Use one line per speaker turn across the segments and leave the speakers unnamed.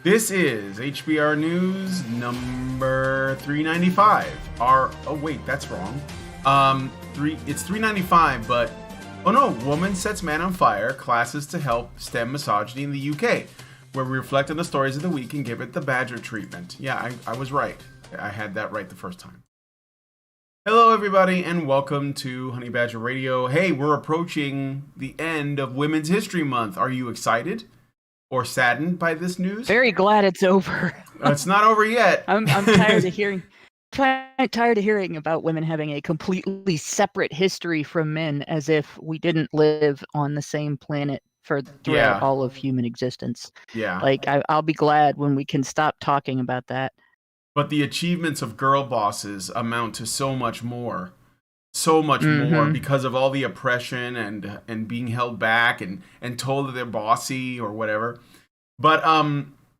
This is HBR News number 395. Oh wait, that's wrong. It's 395, but oh no, woman sets man on fire. Classes to help stem misogyny in the UK, where we reflect on the stories of the week and give it the Badger treatment. Yeah, I was right. I had that right the first time. Hello, everybody, and welcome to Honey Badger Radio. Hey, we're approaching the end of Women's History Month. Are you excited or saddened by this news?
Very glad it's over.
It's not over yet.
I'm tired of hearing about women having a completely separate history from men, as if we didn't live on the same planet throughout all of human existence.
Yeah.
Like I'll be glad when we can stop talking about that.
But the achievements of girl bosses amount to so much more. So much more because of all the oppression and being held back and told that they're bossy or whatever. But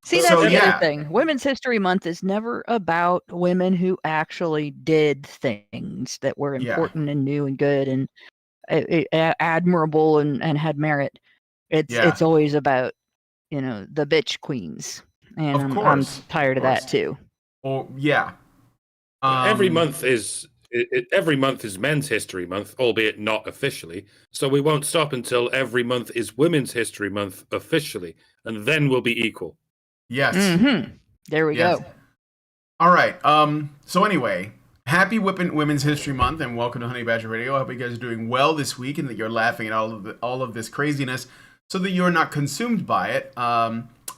see, that's the other thing. Women's History Month is never about women who actually did things that were important and new and good and admirable and had merit. It's always about, the bitch queens, and I'm tired of that too.
Oh yeah.
Every month is Men's History Month, albeit not officially. So we won't stop until every month is Women's History Month officially, and then we'll be equal.
Yes.
There we go.
All right. So anyway, happy Women's History Month, and welcome to Honey Badger Radio. I hope you guys are doing well this week, and that you're laughing at all of this craziness, so that you're not consumed by it.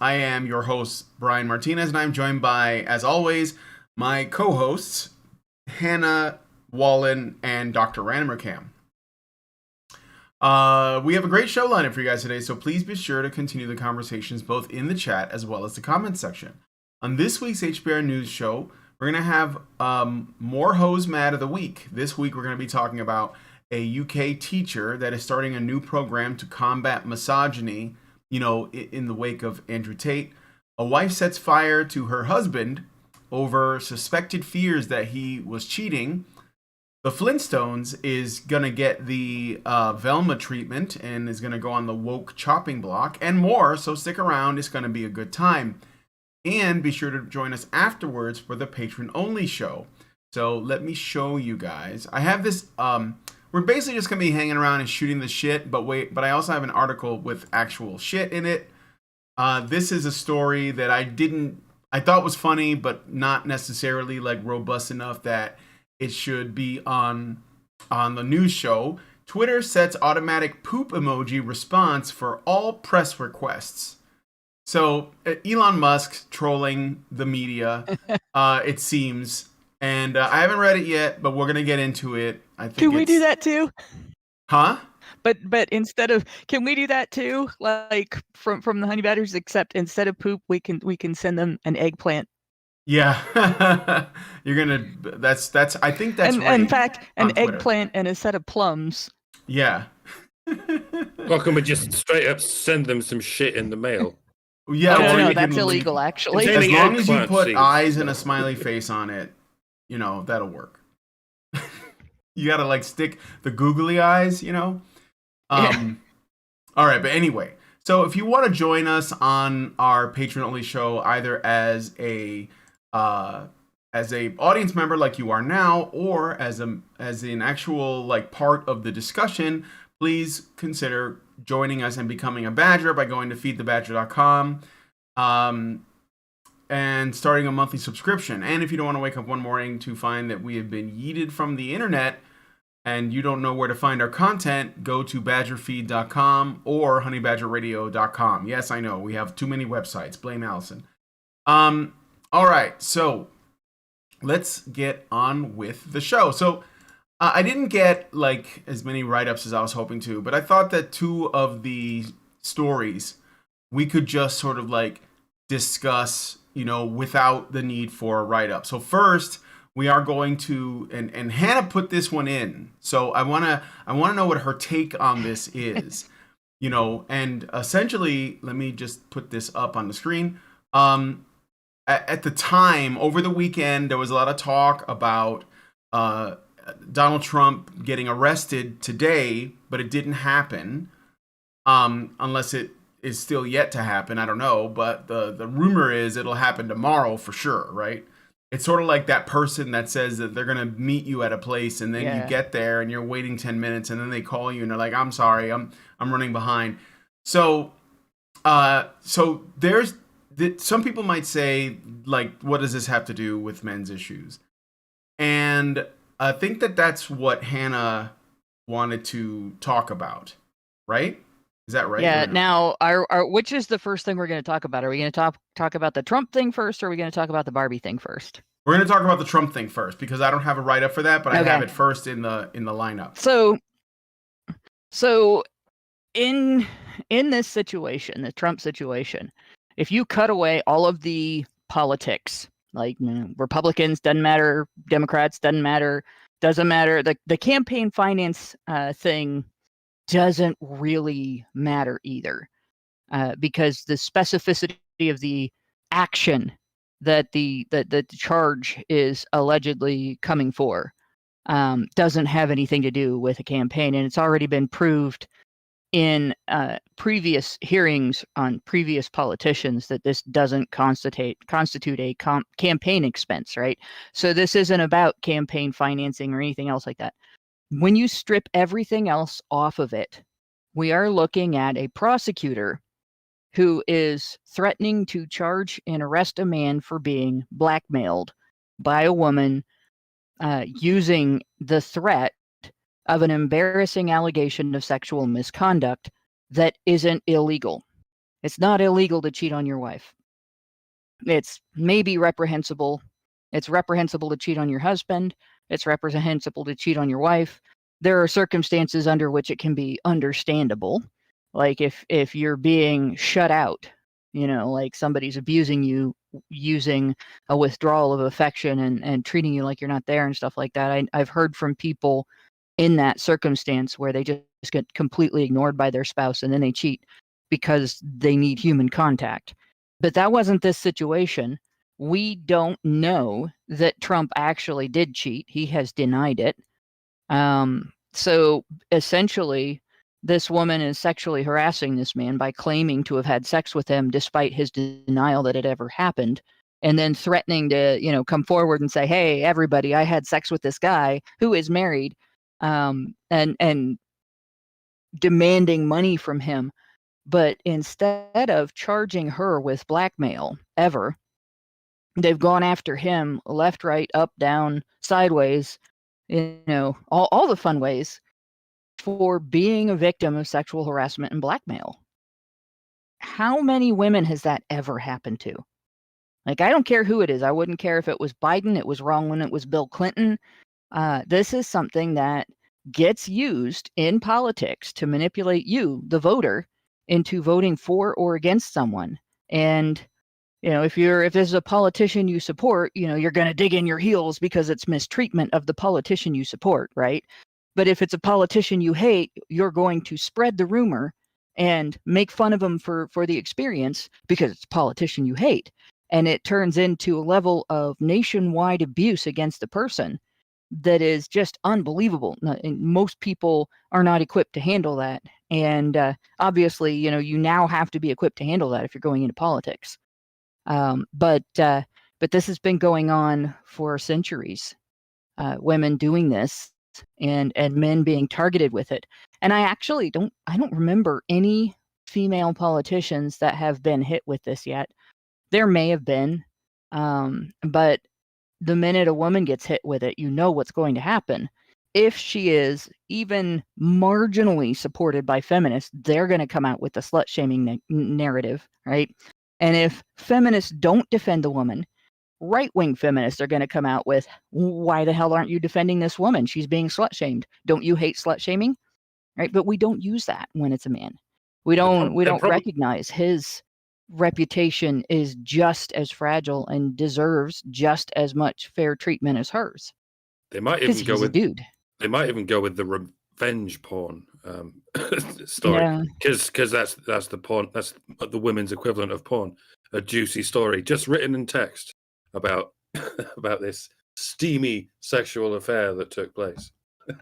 I am your host, Brian Martinez, and I'm joined by, as always, my co-hosts, Hannah Wallen and Dr. Ranmercam. We have a great show lineup for you guys today, so please be sure to continue the conversations both in the chat as well as the comments section. On this week's HBR News show, we're going to have more Hose Mad of the Week. This week, we're going to be talking about a UK teacher that is starting a new program to combat misogyny, in the wake of Andrew Tate. A wife sets fire to her husband over suspected fears that he was cheating. The Flintstones is going to get the Velma treatment and is going to go on the woke chopping block and more, so stick around. It's going to be a good time. And be sure to join us afterwards for the patron-only show. So let me show you guys. I have this... we're basically just going to be hanging around and shooting the shit, but I also have an article with actual shit in it. This is a story that I thought was funny, but not necessarily like robust enough that it should be on the news show. Twitter sets automatic poop emoji response for all press requests. So Elon Musk trolling the media, it seems. And I haven't read it yet, but we're going to get into it. I think
Can we do that too?
Huh?
But can we do that too? Like from the Honey Badgers, except instead of poop, we can send them an eggplant.
Yeah. You're going to, I think that's right.
In fact, an eggplant and a set of plums.
Yeah.
Or can we just straight up send them some shit in the mail?
Yeah.
No, that's illegal, actually.
As long as you put eyes and a smiley face on it, that'll work. You gotta like stick the googly eyes, Yeah. All right, but anyway, so if you want to join us on our patron only show, either as a audience member like you are now, or as an actual like part of the discussion, please consider joining us and becoming a Badger by going to feedthebadger.com. And starting a monthly subscription. And if you don't want to wake up one morning to find that we have been yeeted from the internet and you don't know where to find our content, go to badgerfeed.com or honeybadgerradio.com. Yes, I know, we have too many websites. Blame Allison. All right, so let's get on with the show. So I didn't get like as many write-ups as I was hoping to, but I thought that two of the stories we could just sort of like discuss without the need for a write-up. So first, we are going to, and Hannah put this one in. So I wanna know what her take on this is. And essentially, let me just put this up on the screen. At the time, over the weekend, there was a lot of talk about Donald Trump getting arrested today, but it didn't happen. Unless it is still yet to happen. I don't know, but the rumor is it'll happen tomorrow for sure, right? It's sort of like that person that says that they're gonna meet you at a place, and then you get there and you're waiting 10 minutes, and then they call you and they're like, "I'm sorry, I'm running behind." So, so there's some people might say, like, what does this have to do with men's issues? And I think that that's what Hannah wanted to talk about, right? Is that right?
Yeah. Now, our which is the first thing we're going to talk about? Are we going to talk about the Trump thing first, or are we going to talk about the Barbie thing first?
We're going to talk about the Trump thing first because I don't have a write up for that, but I have it first in the lineup.
So in this situation, the Trump situation, if you cut away all of the politics, like Republicans doesn't matter, Democrats doesn't matter. The campaign finance thing doesn't really matter either, because the specificity of the action that the charge is allegedly coming for doesn't have anything to do with a campaign, and it's already been proved in previous hearings on previous politicians that this doesn't constitute a campaign expense, right? So this isn't about campaign financing or anything else like that. When you strip everything else off of it, we are looking at a prosecutor who is threatening to charge and arrest a man for being blackmailed by a woman using the threat of an embarrassing allegation of sexual misconduct that isn't illegal. It's not illegal to cheat on your wife. It's maybe reprehensible. It's reprehensible to cheat on your husband. It's reprehensible to cheat on your wife. There are circumstances under which it can be understandable. Like if you're being shut out, like somebody's abusing you using a withdrawal of affection and treating you like you're not there and stuff like that. I've heard from people in that circumstance where they just get completely ignored by their spouse and then they cheat because they need human contact. But that wasn't this situation. We don't know that Trump actually did cheat. He has denied it. So essentially, this woman is sexually harassing this man by claiming to have had sex with him despite his denial that it ever happened, and then threatening to, come forward and say, "Hey, everybody, I had sex with this guy who is married," and demanding money from him. But instead of charging her with blackmail ever, they've gone after him left, right, up, down, sideways, all the fun ways, for being a victim of sexual harassment and blackmail. How many women has that ever happened to? Like, I don't care who it is. I wouldn't care if it was Biden. It was wrong when it was Bill Clinton. This is something that gets used in politics to manipulate you, the voter, into voting for or against someone. And if this is a politician you support, you're going to dig in your heels because it's mistreatment of the politician you support, right? But if it's a politician you hate, you're going to spread the rumor and make fun of them for the experience because it's a politician you hate. And it turns into a level of nationwide abuse against the person that is just unbelievable. And most people are not equipped to handle that. And obviously, you now have to be equipped to handle that if you're going into politics. But this has been going on for centuries. Women doing this and men being targeted with it. And I actually don't remember any female politicians that have been hit with this yet. There may have been, but the minute a woman gets hit with it, you know what's going to happen. If she is even marginally supported by feminists, they're going to come out with the slut-shaming narrative, right? And if feminists don't defend the woman, right-wing feminists are going to come out with, "Why the hell aren't you defending this woman? She's being slut-shamed. Don't you hate slut-shaming?" Right? But we don't use that when it's a man. We don't recognize his reputation is just as fragile and deserves just as much fair treatment as hers.
They might even go with
dude.
They might even go with the revenge porn story, because that's the porn. That's the women's equivalent of porn. A juicy story, just written in text about this steamy sexual affair that took place.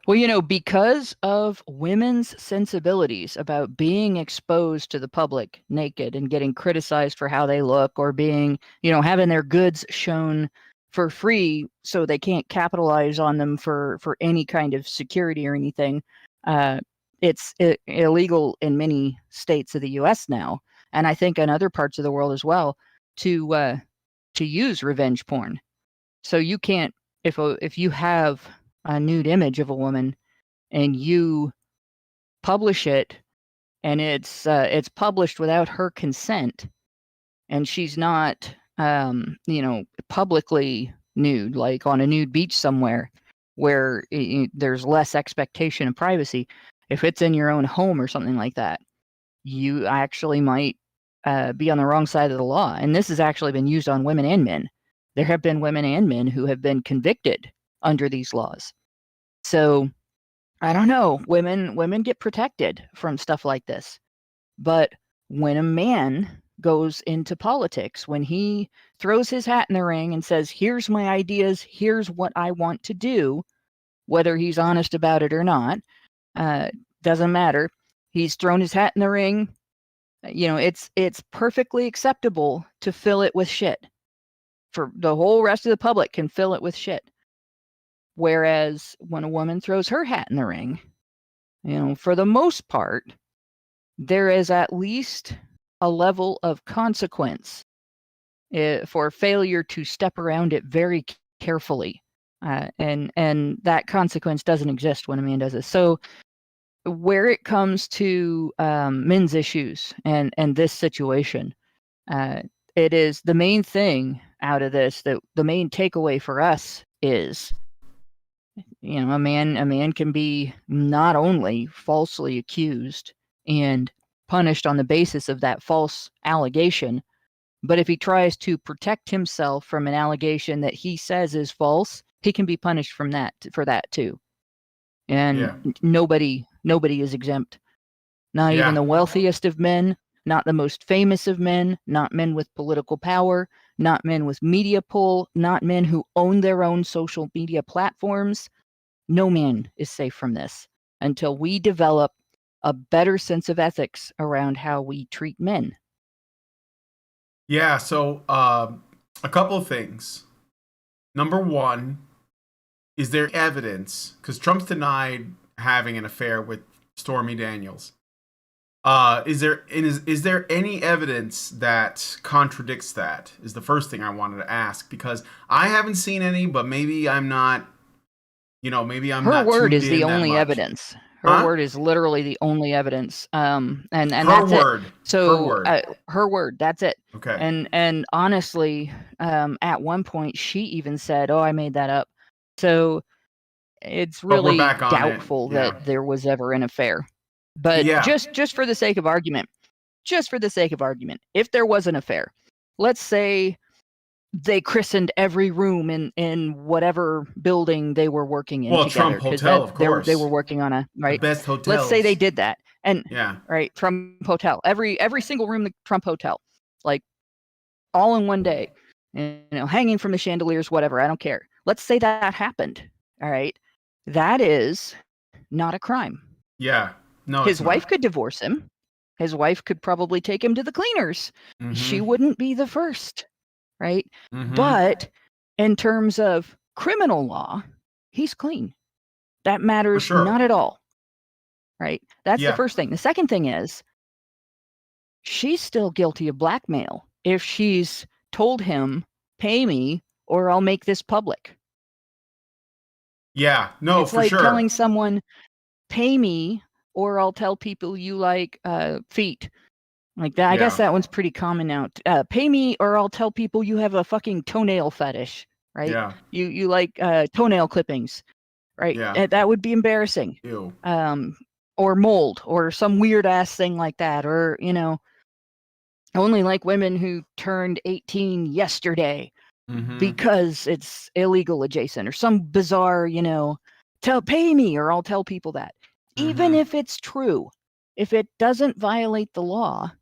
Well, because of women's sensibilities about being exposed to the public naked and getting criticized for how they look, or being, having their goods shown for free so they can't capitalize on them for any kind of security or anything. It's illegal in many states of the U.S. now, and I think in other parts of the world as well, to use revenge porn. So you can't, if you have a nude image of a woman and you publish it, and it's published without her consent, and she's not publicly nude, like on a nude beach somewhere where there's less expectation of privacy. If it's in your own home or something like that, you actually might be on the wrong side of the law. And this has actually been used on women and men. There have been women and men who have been convicted under these laws. So I don't know, women get protected from stuff like this. But when a man goes into politics, when he throws his hat in the ring and says, here's my ideas, here's what I want to do, whether he's honest about it or not, doesn't matter. He's thrown his hat in the ring. It's perfectly acceptable to fill it with shit. For the whole rest of the public can fill it with shit. Whereas when a woman throws her hat in the ring, for the most part, there is at least a level of consequence for failure to step around it very carefully. And that consequence doesn't exist when a man does this. So where it comes to men's issues and this situation, it is the main thing out of this, that the main takeaway for us is, a man can be not only falsely accused and punished on the basis of that false allegation, but if he tries to protect himself from an allegation that he says is false, he can be punished for that too. And nobody is exempt. Not even the wealthiest of men, not the most famous of men, not men with political power, not men with media pull, not men who own their own social media platforms. No man is safe from this until we develop a better sense of ethics around how we treat men.
Yeah, so a couple of things. Number one, is there evidence? Because Trump's denied having an affair with Stormy Daniels. Is there any evidence that contradicts that? Is the first thing I wanted to ask, because I haven't seen any, but maybe I'm not. Maybe I'm not.
Her word is the only evidence. Her word is literally the only evidence. And that's
word.
It. So
her word.
Her word. That's it.
Okay.
And honestly, at one point she even said, "Oh, I made that up." So it's really doubtful that there was ever an affair. But just for the sake of argument, if there was an affair, let's say they christened every room in whatever building they were working in together.
Trump Hotel, of course.
They were working on
the best hotels.
Let's say they did that. And right, Trump Hotel. Every single room in the Trump Hotel. Like all in one day. Hanging from the chandeliers, whatever. I don't care. Let's say that happened. All right. That is not a crime.
Yeah. No.
His wife could divorce him. His wife could probably take him to the cleaners. Mm-hmm. She wouldn't be the first. Right? Mm-hmm. But in terms of criminal law, he's clean. That matters not at all. Right? That's the first thing. The second thing is, she's still guilty of blackmail if she's told him, pay me or I'll make this public.
Yeah, no,
it's like telling someone, pay me or I'll tell people you like feet. Like that, I guess that one's pretty common now. Pay me or I'll tell people you have a fucking toenail fetish, right? Yeah. You like toenail clippings, right? Yeah. That would be embarrassing.
Ew.
Or mold or some weird ass thing like that. Or, only like women who turned 18 yesterday because it's illegal adjacent or some bizarre, pay me or I'll tell people that. Even if it's true, if it doesn't violate the law,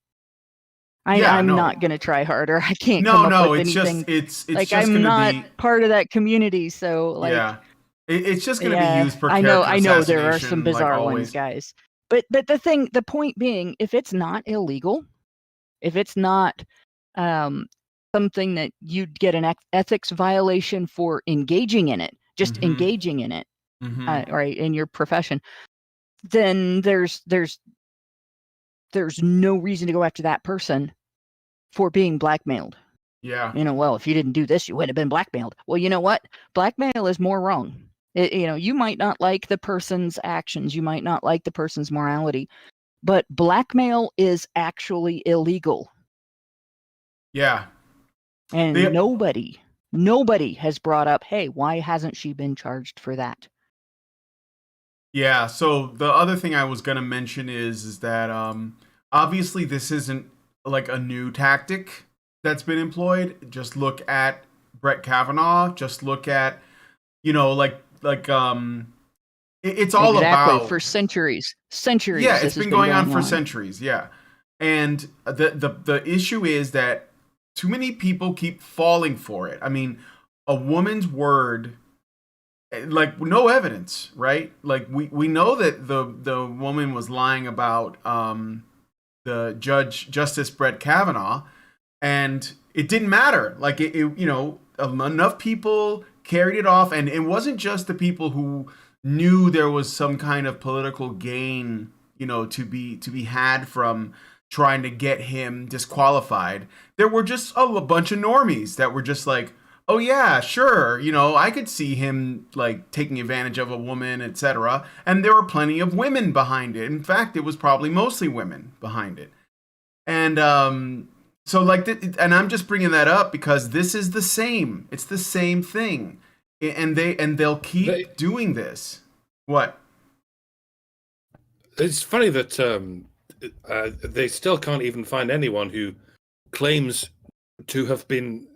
I'm not going to try harder. I can't come up with anything.
It's
like
just
I'm not part of that community. So
It's just going to be used for
I
character
know there are some
assassination, like
bizarre ones,
always.
guys. But the point being, if it's not illegal, if it's not something that you'd get an ethics violation for engaging in it, just engaging in it, right, in your profession, then there's no reason to go after that person for being blackmailed.
Yeah.
Well, if you didn't do this, you would have been blackmailed. Well, you know what? Blackmail is more wrong. You might not like the person's actions, you might not like the person's morality, but blackmail is actually illegal.
Yeah.
And nobody has brought up, hey, why hasn't she been charged for that?
Yeah, so the other thing I was going to mention is that obviously this isn't like a new tactic that's been employed. Just look at Brett Kavanaugh, just look at it's all about
for centuries.
Yeah, it's been going on for centuries, yeah. And the issue is that too many people keep falling for it. I mean, a woman's word, like, no evidence, right? Like, we know that the woman was lying about the Justice Brett Kavanaugh, and it didn't matter. Like, enough people carried it off, and it wasn't just the people who knew there was some kind of political gain, to be had from trying to get him disqualified. There were just a bunch of normies that were just like, oh yeah, sure, I could see him like taking advantage of a woman, etc. And there were plenty of women behind it. In fact, it was probably mostly women behind it. And so like, and I'm just bringing that up because this is the same. It's the same thing, and they'll keep doing this. What?
It's funny that they still can't even find anyone who claims to have been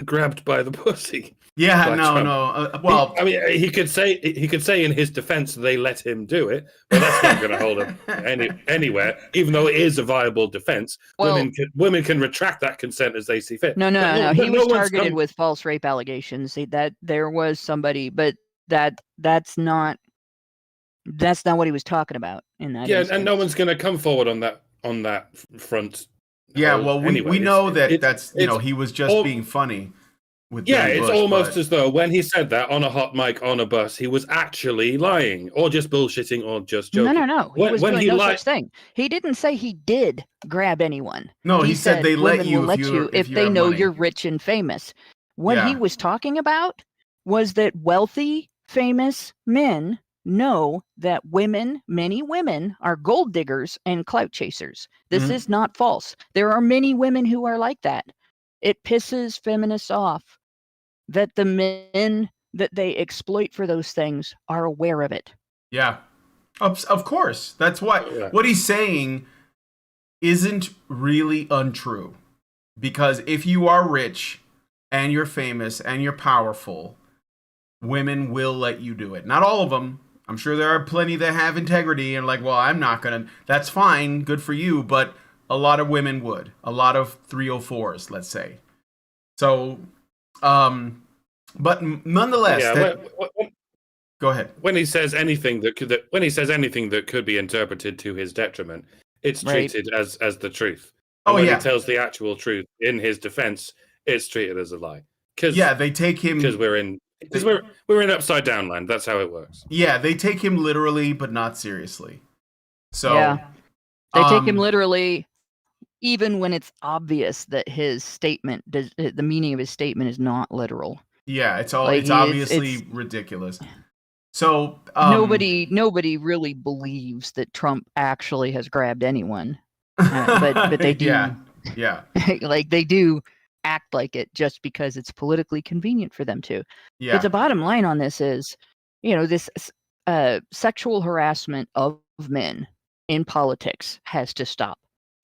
grabbed by the pussy.
Yeah, no. Well,
I mean, he could say in his defense they let him do it, but that's not going to hold him anywhere. Even though it is a viable defense, well, women can retract that consent as they see fit.
No. He was targeted with false rape allegations. That there was somebody, but that's not what he was talking about in that.
Yeah,
instance.
And no one's going to come forward on that front.
Yeah, well, we know that's he was just being funny. With Billy Bush,
almost as though when he said that on a hot mic on a bus, he was actually lying or just bullshitting or just joking.
No. He was doing no such thing. He didn't say he did grab anyone.
No, he said they let you
if they know you're rich and famous. What he was talking about was that wealthy, famous men know that many women are gold diggers and clout chasers. This is not false. There are many women who are like that. It pisses feminists off that the men that they exploit for those things are aware of it.
Yeah, of course. That's what he's saying isn't really untrue. Because if you are rich and you're famous and you're powerful, women will let you do it. Not all of them. I'm sure there are plenty that have integrity and like, well, I'm not going to. That's fine. Good for you. But a lot of women would. A lot of 304s, let's say. So, but nonetheless, go ahead.
When he says anything that could be interpreted to his detriment, it's treated as the truth. And when he tells the actual truth in his defense, it's treated as a lie.
They take him
because we're in upside down land. That's how it works.
Yeah, they take him literally, but not seriously. So
they take him literally, even when it's obvious that his statement, the meaning of his statement, is not literal.
Yeah, it's obviously ridiculous. So
nobody really believes that Trump actually has grabbed anyone, but they do.
Yeah.
Like they do act like it just because it's politically convenient for them to.
Yeah.
But the bottom line on this is, this sexual harassment of men in politics has to stop.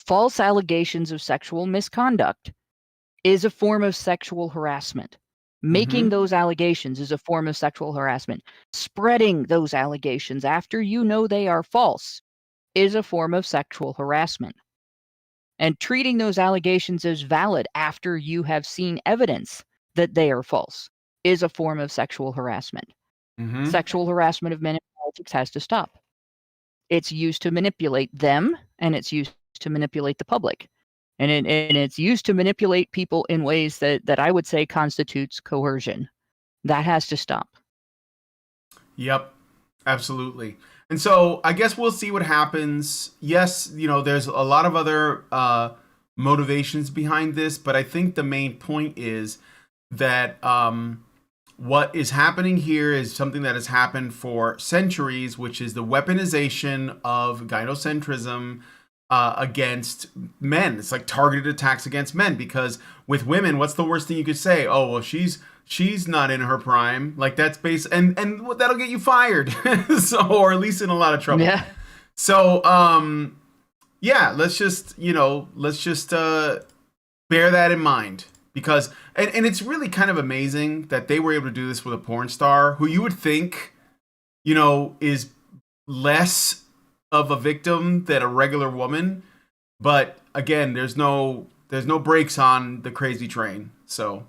False allegations of sexual misconduct is a form of sexual harassment. Making those allegations is a form of sexual harassment. Spreading those allegations after you know they are false is a form of sexual harassment. And treating those allegations as valid after you have seen evidence that they are false is a form of sexual harassment.
Mm-hmm.
Sexual harassment of men in politics has to stop. It's used to manipulate them, and it's used to manipulate the public. And it's used to manipulate people in ways that I would say constitutes coercion. That has to stop.
Yep, absolutely. And so I guess we'll see what happens. Yes, there's a lot of other motivations behind this, but I think the main point is that what is happening here is something that has happened for centuries, which is the weaponization of gynocentrism against men. It's like targeted attacks against men, because with women, what's the worst thing you could say? Oh, well, she's not in her prime. Like, that's and that'll get you fired. So, or at least in a lot of trouble.
Yeah.
So, yeah, let's just bear that in mind, because and it's really kind of amazing that they were able to do this with a porn star who you would think, is less of a victim than a regular woman. But again, there's no brakes on the crazy train. So,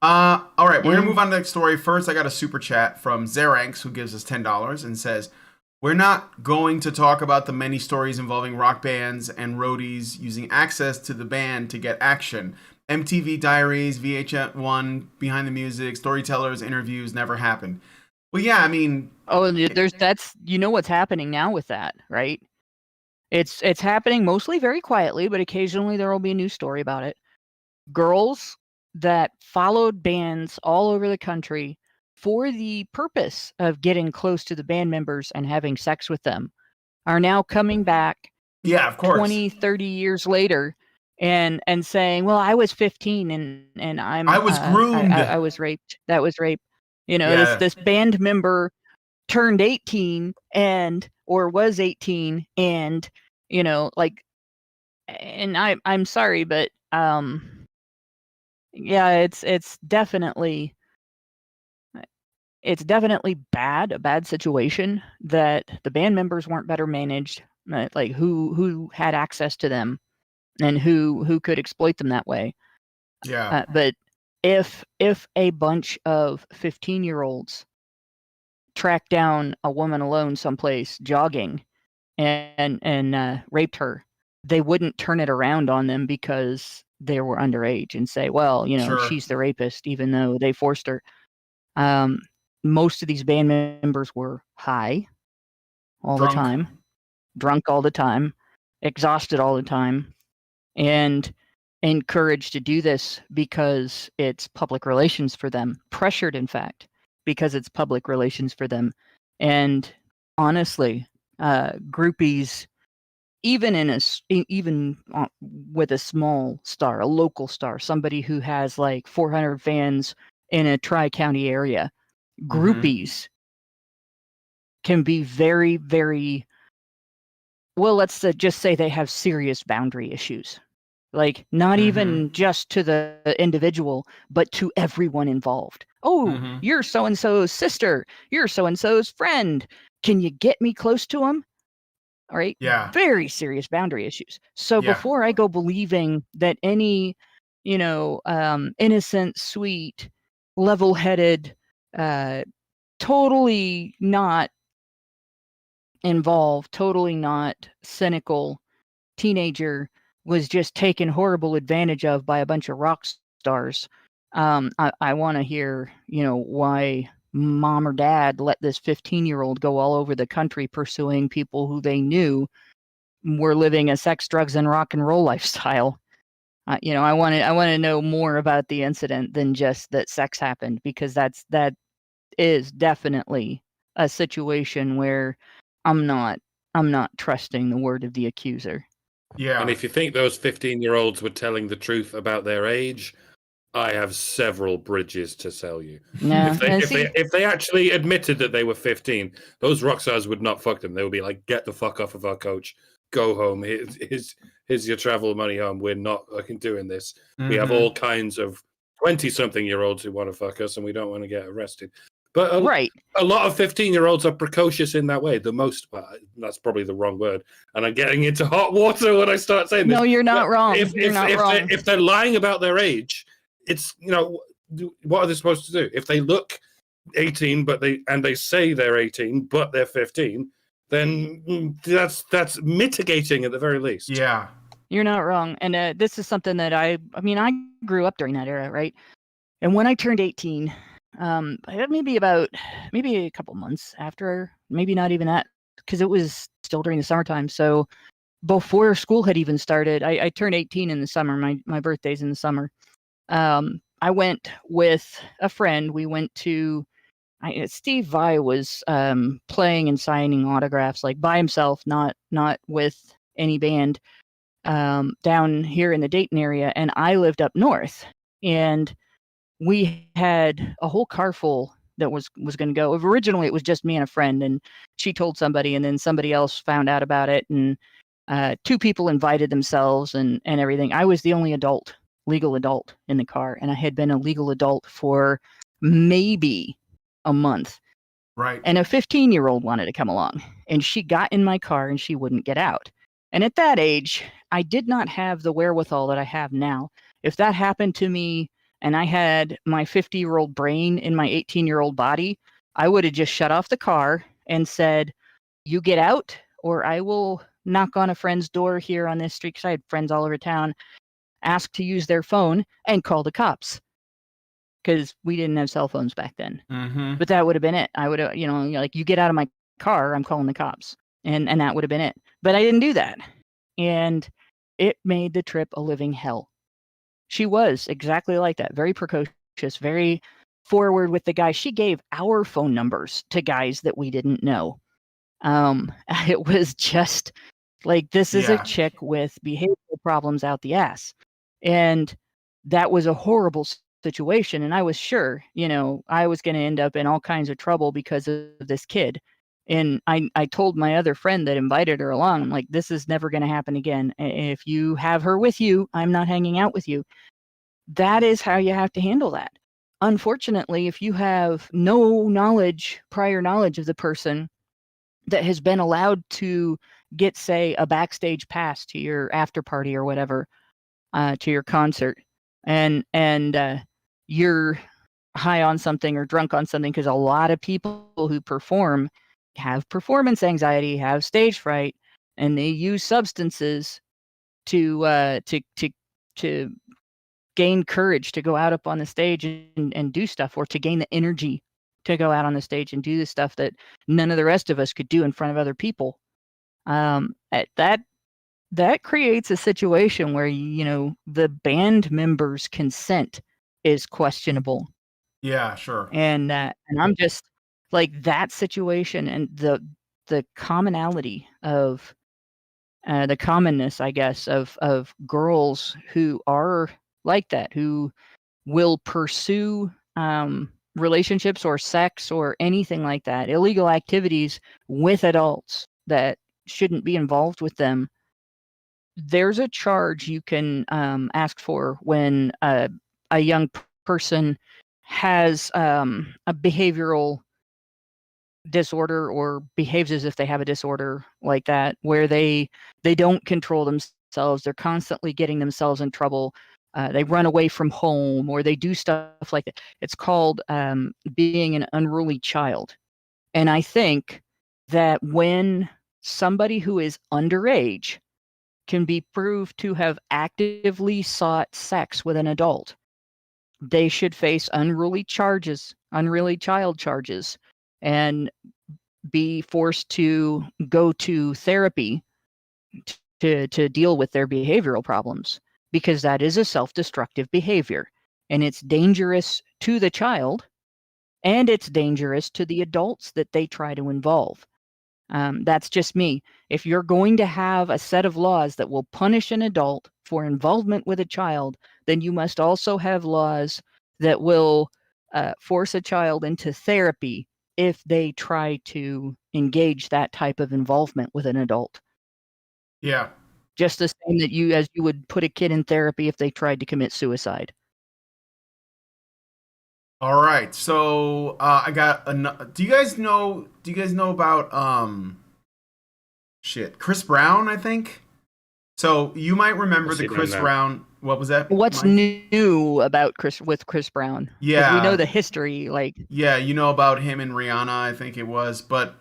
all right, we're gonna move on to the next story. First, I got a super chat from Zeranx, who gives us $10 and says, "We're not going to talk about the many stories involving rock bands and roadies using access to the band to get action. MTV Diaries, VH1, Behind the Music, storytellers, interviews never happened." Well, yeah, I mean...
Oh, that's what's happening now with that, right? It's happening mostly very quietly, but occasionally there will be a new story about it. Girls that followed bands all over the country for the purpose of getting close to the band members and having sex with them are now coming back,
yeah, of course,
20, 30 years later and saying, well, I was 15 and I
was groomed.
I was raped. That was rape. This band member turned 18 or was 18 and, and I'm sorry, but yeah, it's definitely a bad situation that the band members weren't better managed, like who had access to them and who could exploit them that way.
Yeah.
But if a bunch of 15-year-olds tracked down a woman alone someplace jogging and raped her, they wouldn't turn it around on them because they were underage and say, well,
Sure,
she's the rapist, even though they forced her. Most of these band members were high all the time, drunk all the time, exhausted all the time, and encouraged to do this because it's public relations for them, pressured, in fact, because it's public relations for them. And honestly, groupies, even with a small star, a local star, somebody who has like 400 fans in a tri-county area, groupies can be very, very, well, let's just say they have serious boundary issues. Like, not even just to the individual, but to everyone involved. Oh, you're so-and-so's sister. You're so-and-so's friend. Can you get me close to him? All right.
Yeah.
Very serious boundary issues. So before I go believing that any, innocent, sweet, level-headed, totally not involved, totally not cynical teenager was just taken horrible advantage of by a bunch of rock stars, I want to hear, why mom or dad let this 15-year-old go all over the country pursuing people who they knew were living a sex, drugs, and rock and roll lifestyle. I want to know more about the incident than just that sex happened, because that is definitely a situation where I'm not trusting the word of the accuser.
Yeah.
And if you think those 15-year-olds were telling the truth about their age, I have several bridges to sell you.
Yeah.
If they actually admitted that they were 15, those rock stars would not fuck them. They would be like, get the fuck off of our coach. Go home. Here's your travel money home. We're not fucking doing this. We have all kinds of 20-something-year-olds who want to fuck us, and we don't want to get arrested. But a lot of 15-year-olds are precocious in that way. The most part, that's probably the wrong word. And I'm getting into hot water when I start saying this.
No, you're not wrong.
If they're lying about their age, it's, what are they supposed to do? If they look 18, but they say they're 18, but they're 15, then that's mitigating at the very least.
Yeah.
You're not wrong. And this is something that I grew up during that era, right? And when I turned 18, maybe a couple months after, maybe not even that, because it was still during the summertime. So before school had even started, I turned 18 in the summer. My birthday's in the summer. I went with a friend. We went to Steve Vai was playing and signing autographs like by himself, not with any band, down here in the Dayton area, and I lived up north. And we had a whole car full that was going to go. Originally, it was just me and a friend, and she told somebody, and then somebody else found out about it, and two people invited themselves and everything. I was the only legal adult in the car, and I had been a legal adult for maybe a month.
Right.
And a 15-year-old wanted to come along, and she got in my car and she wouldn't get out. And at that age, I did not have the wherewithal that I have now. If that happened to me and I had my 50-year-old brain in my 18-year-old body, I would have just shut off the car and said, "You get out, or I will knock on a friend's door here on this street," because I had friends all over town, ask to use their phone, and call the cops. Because we didn't have cell phones back then.
Mm-hmm.
But that would have been it. I would have, like, "You get out of my car, I'm calling the cops." And that would have been it. But I didn't do that. And it made the trip a living hell. She was exactly like that. Very precocious, very forward with the guy. She gave our phone numbers to guys that we didn't know. It was just like, this is a chick with behavioral problems out the ass. And that was a horrible situation. And I was sure, I was going to end up in all kinds of trouble because of this kid. And I told my other friend that invited her along, I'm like, "This is never going to happen again. If you have her with you, I'm not hanging out with you." That is how you have to handle that. Unfortunately, if you have no prior knowledge of the person that has been allowed to get, say, a backstage pass to your after party or whatever, to your concert, and you're high on something or drunk on something, because a lot of people who perform have performance anxiety, have stage fright, and they use substances to gain courage to go out up on the stage and do stuff, or to gain the energy to go out on the stage and do the stuff that none of the rest of us could do in front of other people. That creates a situation where, the band members' consent is questionable.
Yeah, sure.
And I'm just like, that situation and the commonality of the commonness, I guess, of girls who are like that, who will pursue relationships or sex or anything like that, illegal activities with adults that shouldn't be involved with them. There's a charge you can ask for when a young person has a behavioral disorder, or behaves as if they have a disorder like that, where they don't control themselves. They're constantly getting themselves in trouble. They run away from home, or they do stuff like that. It's called being an unruly child. And I think that when somebody who is underage can be proved to have actively sought sex with an adult, they should face unruly child charges, and be forced to go to therapy to deal with their behavioral problems, because that is a self-destructive behavior, and it's dangerous to the child, and it's dangerous to the adults that they try to involve. That's just me. If you're going to have a set of laws that will punish an adult for involvement with a child, then you must also have laws that will force a child into therapy if they try to engage that type of involvement with an adult.
Yeah.
Just the same that you would put a kid in therapy if they tried to commit suicide.
All right. So I got do you guys know about Chris Brown, I think? So you might remember the Chris Brown. What was that?
What's new about Chris Brown? Because we know the history. Like,
yeah, you know about him and Rihanna, I think it was, but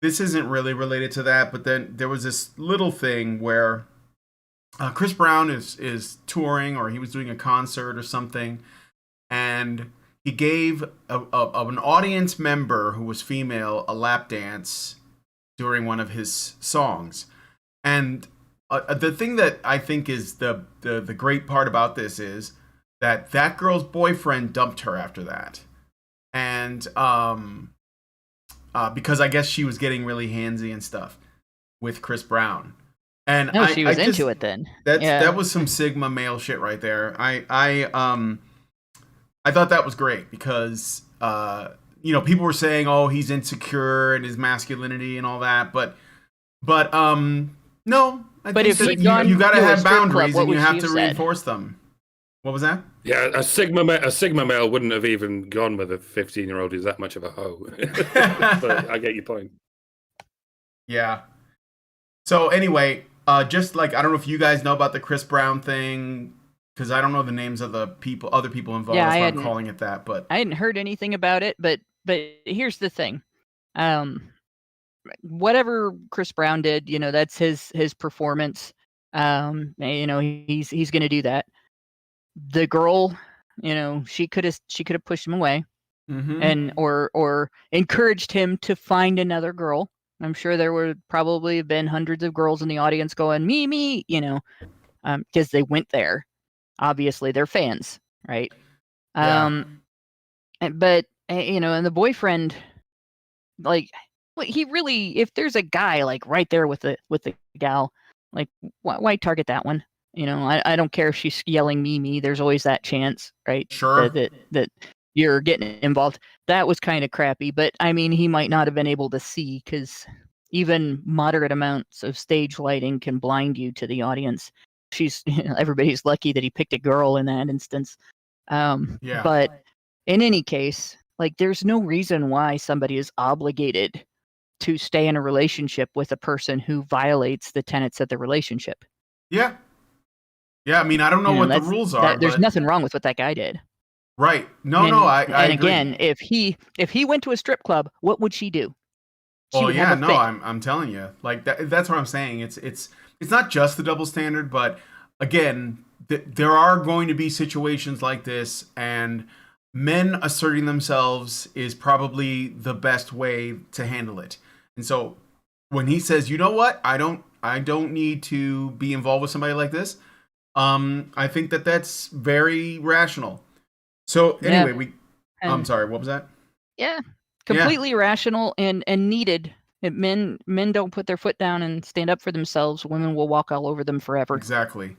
this isn't really related to that. But then there was this little thing where Chris Brown is touring, or he was doing a concert or something, and he gave an audience member who was female a lap dance during one of his songs. And the thing that I think is the great part about this is that girl's boyfriend dumped her after that, and because I guess she was getting really handsy and stuff with Chris Brown. And
no, she was into it then.
That was some Sigma male shit right there. I thought that was great because people were saying, oh, he's insecure and his masculinity and all that, but no. But if you got to have boundaries and you have to reinforce them. What was that?
Yeah, a Sigma male wouldn't have even gone with a 15-year-old who's that much of a hoe. But I get your point.
Yeah. So anyway, just like, I don't know if you guys know about the Chris Brown thing, because I don't know the names of the other people involved. That's why I'm calling it that. But
I hadn't heard anything about it. But here's the thing. Whatever Chris Brown did, that's his performance. He's going to do that. The girl, she could have pushed him away, and or encouraged him to find another girl. I'm sure there would probably have been hundreds of girls in the audience going, me, because they went there. Obviously, they're fans, right?
Yeah.
But and the boyfriend, like, he really, if there's a guy like right there with the gal, like, why target that one? I don't care if she's yelling me. There's always that chance, right?
Sure.
That you're getting involved. That was kind of crappy, but I mean, he might not have been able to see, because even moderate amounts of stage lighting can blind you to the audience. Everybody's lucky that he picked a girl in that instance.
Yeah.
But in any case, like, there's no reason why somebody is obligated to stay in a relationship with a person who violates the tenets of the relationship.
Yeah. Yeah, I mean, I don't know what the rules are.
There's nothing wrong with what that guy did.
Right. No, I agree.
Again, if he went to a strip club, what would she do?
I'm telling you, like, that's what I'm saying. It's not just the double standard, but again, there are going to be situations like this, and men asserting themselves is probably the best way to handle it. And so when he says, you know what, I don't need to be involved with somebody like this, I think that's very rational. So anyway, I'm sorry, what was that?
Yeah, completely rational and needed. Men don't put their foot down and stand up for themselves. Women will walk all over them forever.
Exactly.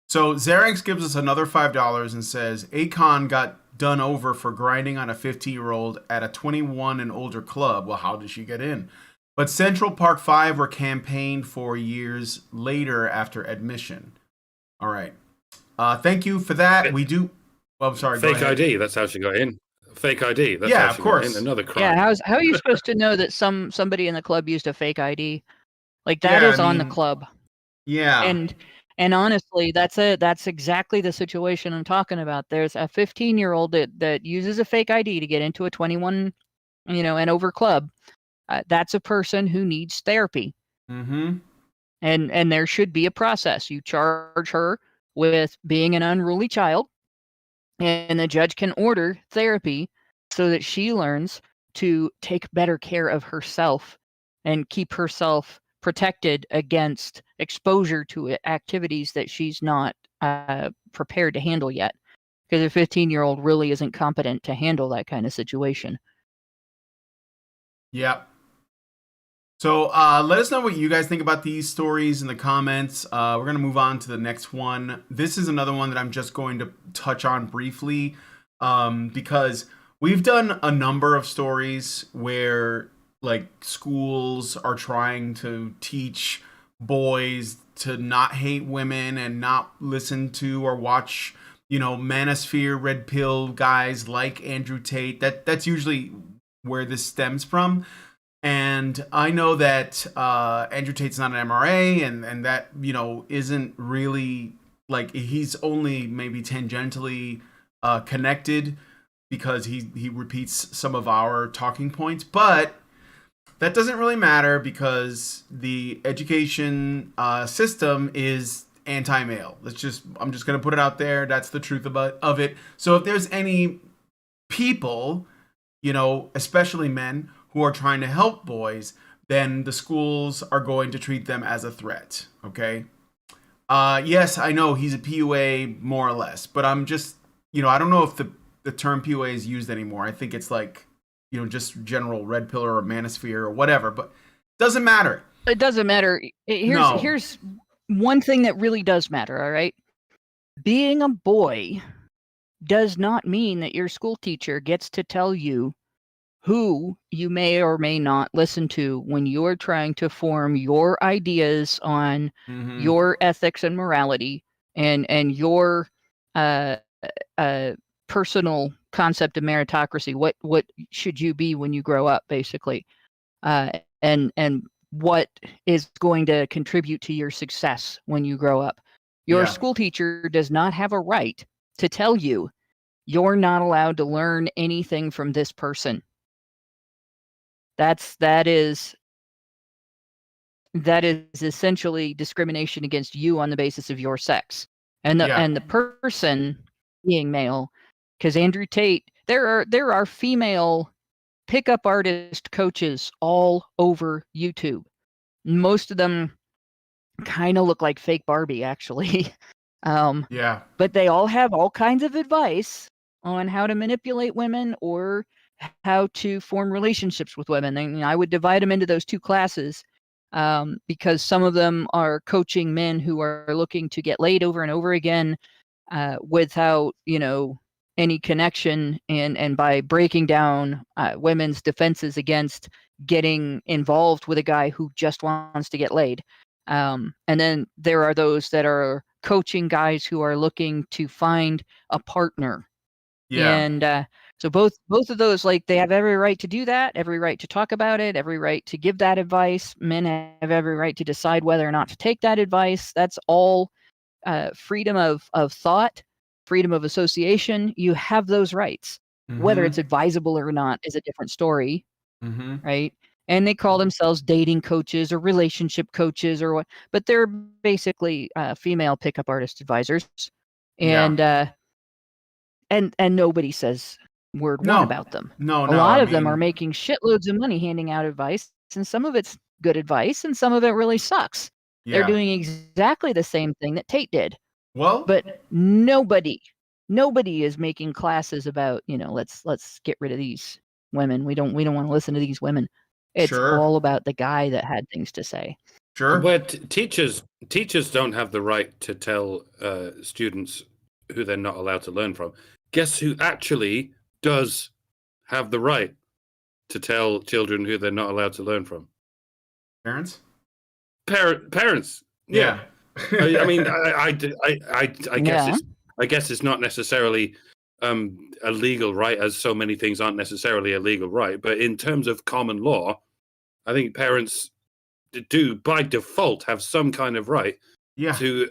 So Xeranx gives us another $5 and says, Akon got done over for grinding on a 15-year-old at a 21 and older club. Well, how did she get in? But Central Park 5 were campaigned for years later after admission. All right. Thank you for that. We do. Well, I'm sorry.
Fake ID. That's how she got in. Fake ID. That's
yeah,
how she
of course.
got in. Another crime.
Yeah. How are you supposed to know that somebody in the club used a fake ID? Like, that is on the club.
Yeah.
And honestly, that's exactly the situation I'm talking about. There's a 15-year-old that uses a fake ID to get into a 21, and over club. That's a person who needs therapy.
Mm-hmm.
And there should be a process. You charge her with being an unruly child, and the judge can order therapy so that she learns to take better care of herself and keep herself protected against exposure to activities that she's not prepared to handle yet. Because a 15-year-old really isn't competent to handle that kind of situation.
Yeah. So let us know what you guys think about these stories in the comments. We're going to move on to the next one. This is another one that I'm just going to touch on briefly because we've done a number of stories where, like, schools are trying to teach boys to not hate women and not listen to or watch, manosphere, red pill guys like Andrew Tate. That's usually where this stems from. And I know that Andrew Tate's not an MRA, and that, isn't really like he's only maybe tangentially connected because he repeats some of our talking points, but that doesn't really matter because the education system is anti-male. I'm just gonna put it out there. That's the truth of it. So if there's any people, especially men who are trying to help boys, then the schools are going to treat them as a threat. Okay. Yes, I know he's a PUA more or less, but I'm just, I don't know if the term PUA is used anymore. I think it's like, just general red pill or manosphere or whatever, but doesn't matter.
It doesn't matter. Here's one thing that really does matter. All right. Being a boy does not mean that your school teacher gets to tell you who you may or may not listen to when you're trying to form your ideas on your ethics and morality and your personal concept of meritocracy. What should you be when you grow up, basically, and what is going to contribute to your success when you grow up. Your school teacher does not have a right to tell you you're not allowed to learn anything from this person. That is essentially discrimination against you on the basis of your sex and the person being male. Because Andrew Tate, there are female pickup artist coaches all over YouTube. Most of them kind of look like fake Barbie, actually. But they all have all kinds of advice on how to manipulate women or how to form relationships with women. And I would divide them into those two classes because some of them are coaching men who are looking to get laid over and over again without, any connection, and by breaking down women's defenses against getting involved with a guy who just wants to get laid. And then there are those that are coaching guys who are looking to find a partner. And so both of those, like, they have every right to do that, every right to talk about it, every right to give that advice. Men have every right to decide whether or not to take that advice. That's all freedom of thought, freedom of association. You have those rights. Whether it's advisable or not is a different story, right? And they call themselves dating coaches or relationship coaches or what, but they're basically female pickup artist advisors. And and nobody says word one about them. A lot of them are making shitloads of money handing out advice, and some of it's good advice and some of it really sucks. They're doing exactly the same thing that Tate did.
Well,
but nobody is making classes about, let's get rid of these women. We don't want to listen to these women. It's all about the guy that had things to say.
But teachers don't have the right to tell students who they're not allowed to learn from. Guess who actually does have the right to tell children who they're not allowed to learn from?
Parents.
Yeah. I mean, I guess I guess it's not necessarily a legal right, as so many things aren't necessarily a legal right. But in terms of common law, I think parents do by default have some kind of right to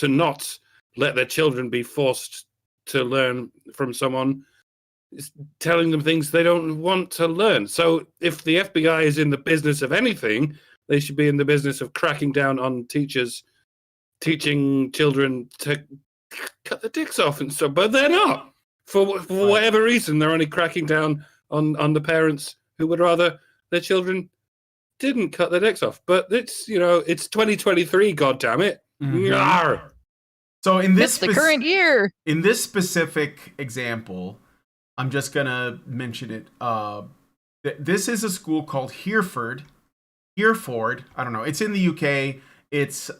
not let their children be forced to learn from someone telling them things they don't want to learn. So if the FBI is in the business of anything, they should be in the business of cracking down on teachers teaching children to cut their dicks off and stuff, but they're not. For whatever reason, they're only cracking down on the parents who would rather their children didn't cut their dicks off. But it's, it's 2023, goddammit.
So in this
the current year,
in this specific example, I'm just gonna mention it. This is a school called Hereford. I don't know. It's in the UK. It's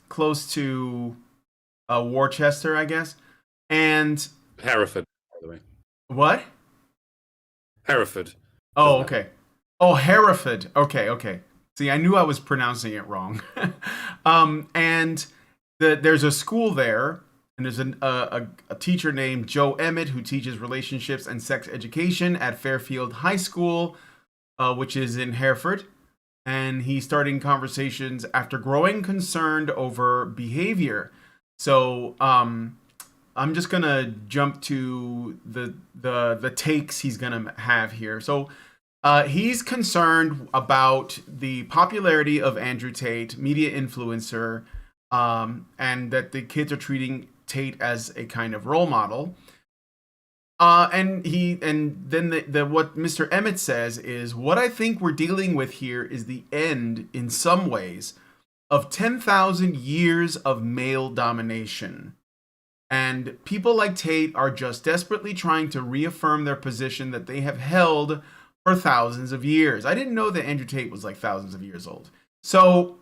close to Worcester, I guess. And
Hereford, by the way.
What?
Hereford.
Oh, okay. Oh, Hereford. Okay. See, I knew I was pronouncing it wrong. And there's a school there, and there's a teacher named Joe Emmett who teaches relationships and sex education at Fairfield High School, which is in Hereford. and he's starting conversations after growing concerned over behavior. So I'm just gonna jump to the takes he's gonna have here. So he's concerned about the popularity of Andrew Tate, media influencer, and that the kids are treating Tate as a kind of role model. And then what Mr. Emmett says is, what I think we're dealing with here is the end, in some ways, of 10,000 years of male domination. And people like Tate are just desperately trying to reaffirm their position that they have held for thousands of years. I didn't know that Andrew Tate was like thousands of years old. So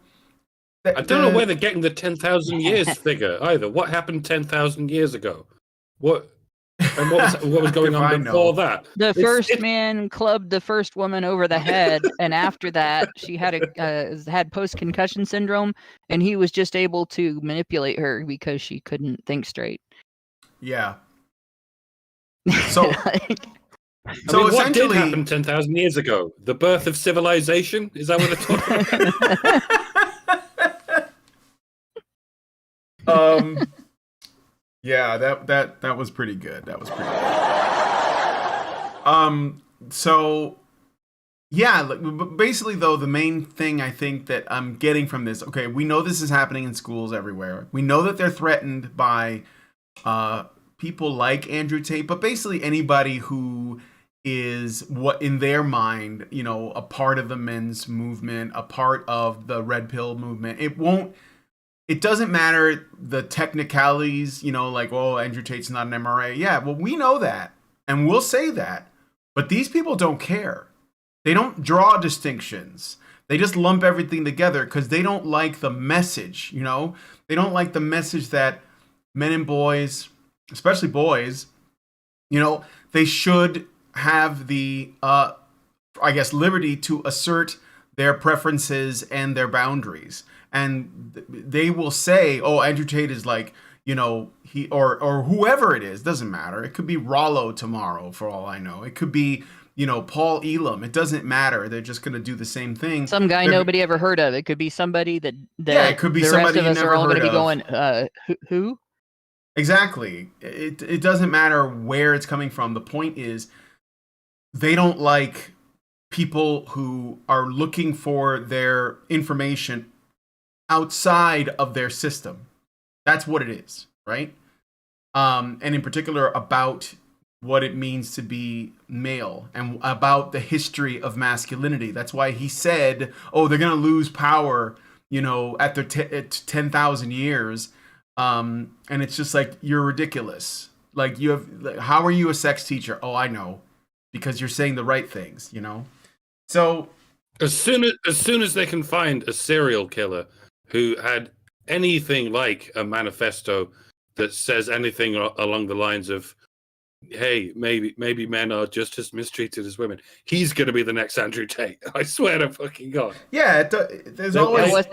I don't know where they're getting the 10,000 years figure either. What happened 10,000 years ago? What was going on before that?
The first man clubbed the first woman over the head, and after that, she had had post-concussion syndrome, and he was just able to manipulate her because she couldn't think straight.
Yeah. So,
what did happen 10,000 years ago? The birth of civilization? Is that what they're talking
about? Yeah, that was pretty good. That was pretty good. So yeah, basically though, the main thing I think that I'm getting from this, okay, we know this is happening in schools everywhere. We know that they're threatened by people like Andrew Tate, but basically anybody who is, what in their mind, you know, a part of the men's movement, a part of the red pill movement. It doesn't matter the technicalities, you know, like, oh, Andrew Tate's not an MRA. Yeah, well, we know that, and we'll say that. But these people don't care. They don't draw distinctions. They just lump everything together because they don't like the message, you know? They don't like the message that men and boys, especially boys, you know, they should have the, liberty to assert their preferences and their boundaries. And they will say, oh, Andrew Tate is like, you know, he or whoever it is, doesn't matter. It could be Rollo tomorrow, for all I know. It could be, you know, Paul Elam. It doesn't matter. They're just going to do the same thing.
Some guy nobody ever heard of. It could be somebody that
it could be
the
somebody
rest of us
you never
are all
heard
going to be
of.
going, who?
Exactly. It doesn't matter where it's coming from. The point is, they don't like people who are looking for their information outside of their system. That's what it is, right? And in particular about what it means to be male and about the history of masculinity. That's why he said, oh, they're going to lose power, you know, at their 10,000 years. And it's just like, you're ridiculous. Like, how are you a sex teacher? Oh, I know, because you're saying the right things, you know? So
as soon as they can find a serial killer who had anything like a manifesto that says anything along the lines of, hey, maybe men are just as mistreated as women, he's going to be the next Andrew Tate. I swear to fucking God.
Yeah, there's always...
Well, if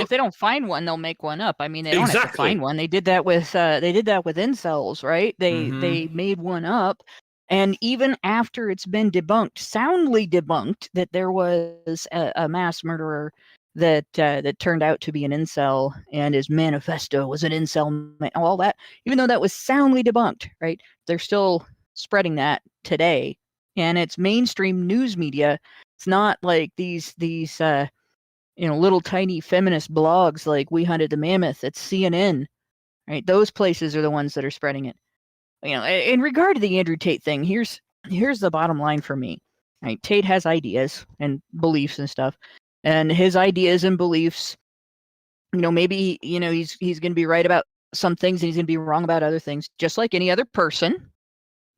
they don't find one, they'll make one up. I mean, they don't have to find one. They did that with incels, right? They made one up. And even after it's been debunked, soundly debunked, that there was a mass murderer that turned out to be an incel, and his manifesto was an incel, all that, even though that was soundly debunked, right? They're still spreading that today, and it's mainstream news media. It's not like these little tiny feminist blogs like We Hunted the Mammoth. It's CNN, right? Those places are the ones that are spreading it. You know, in regard to the Andrew Tate thing, here's the bottom line for me. Right? Tate has ideas and beliefs and stuff. And his ideas and beliefs, you know, maybe, you know, he's going to be right about some things and he's going to be wrong about other things, just like any other person.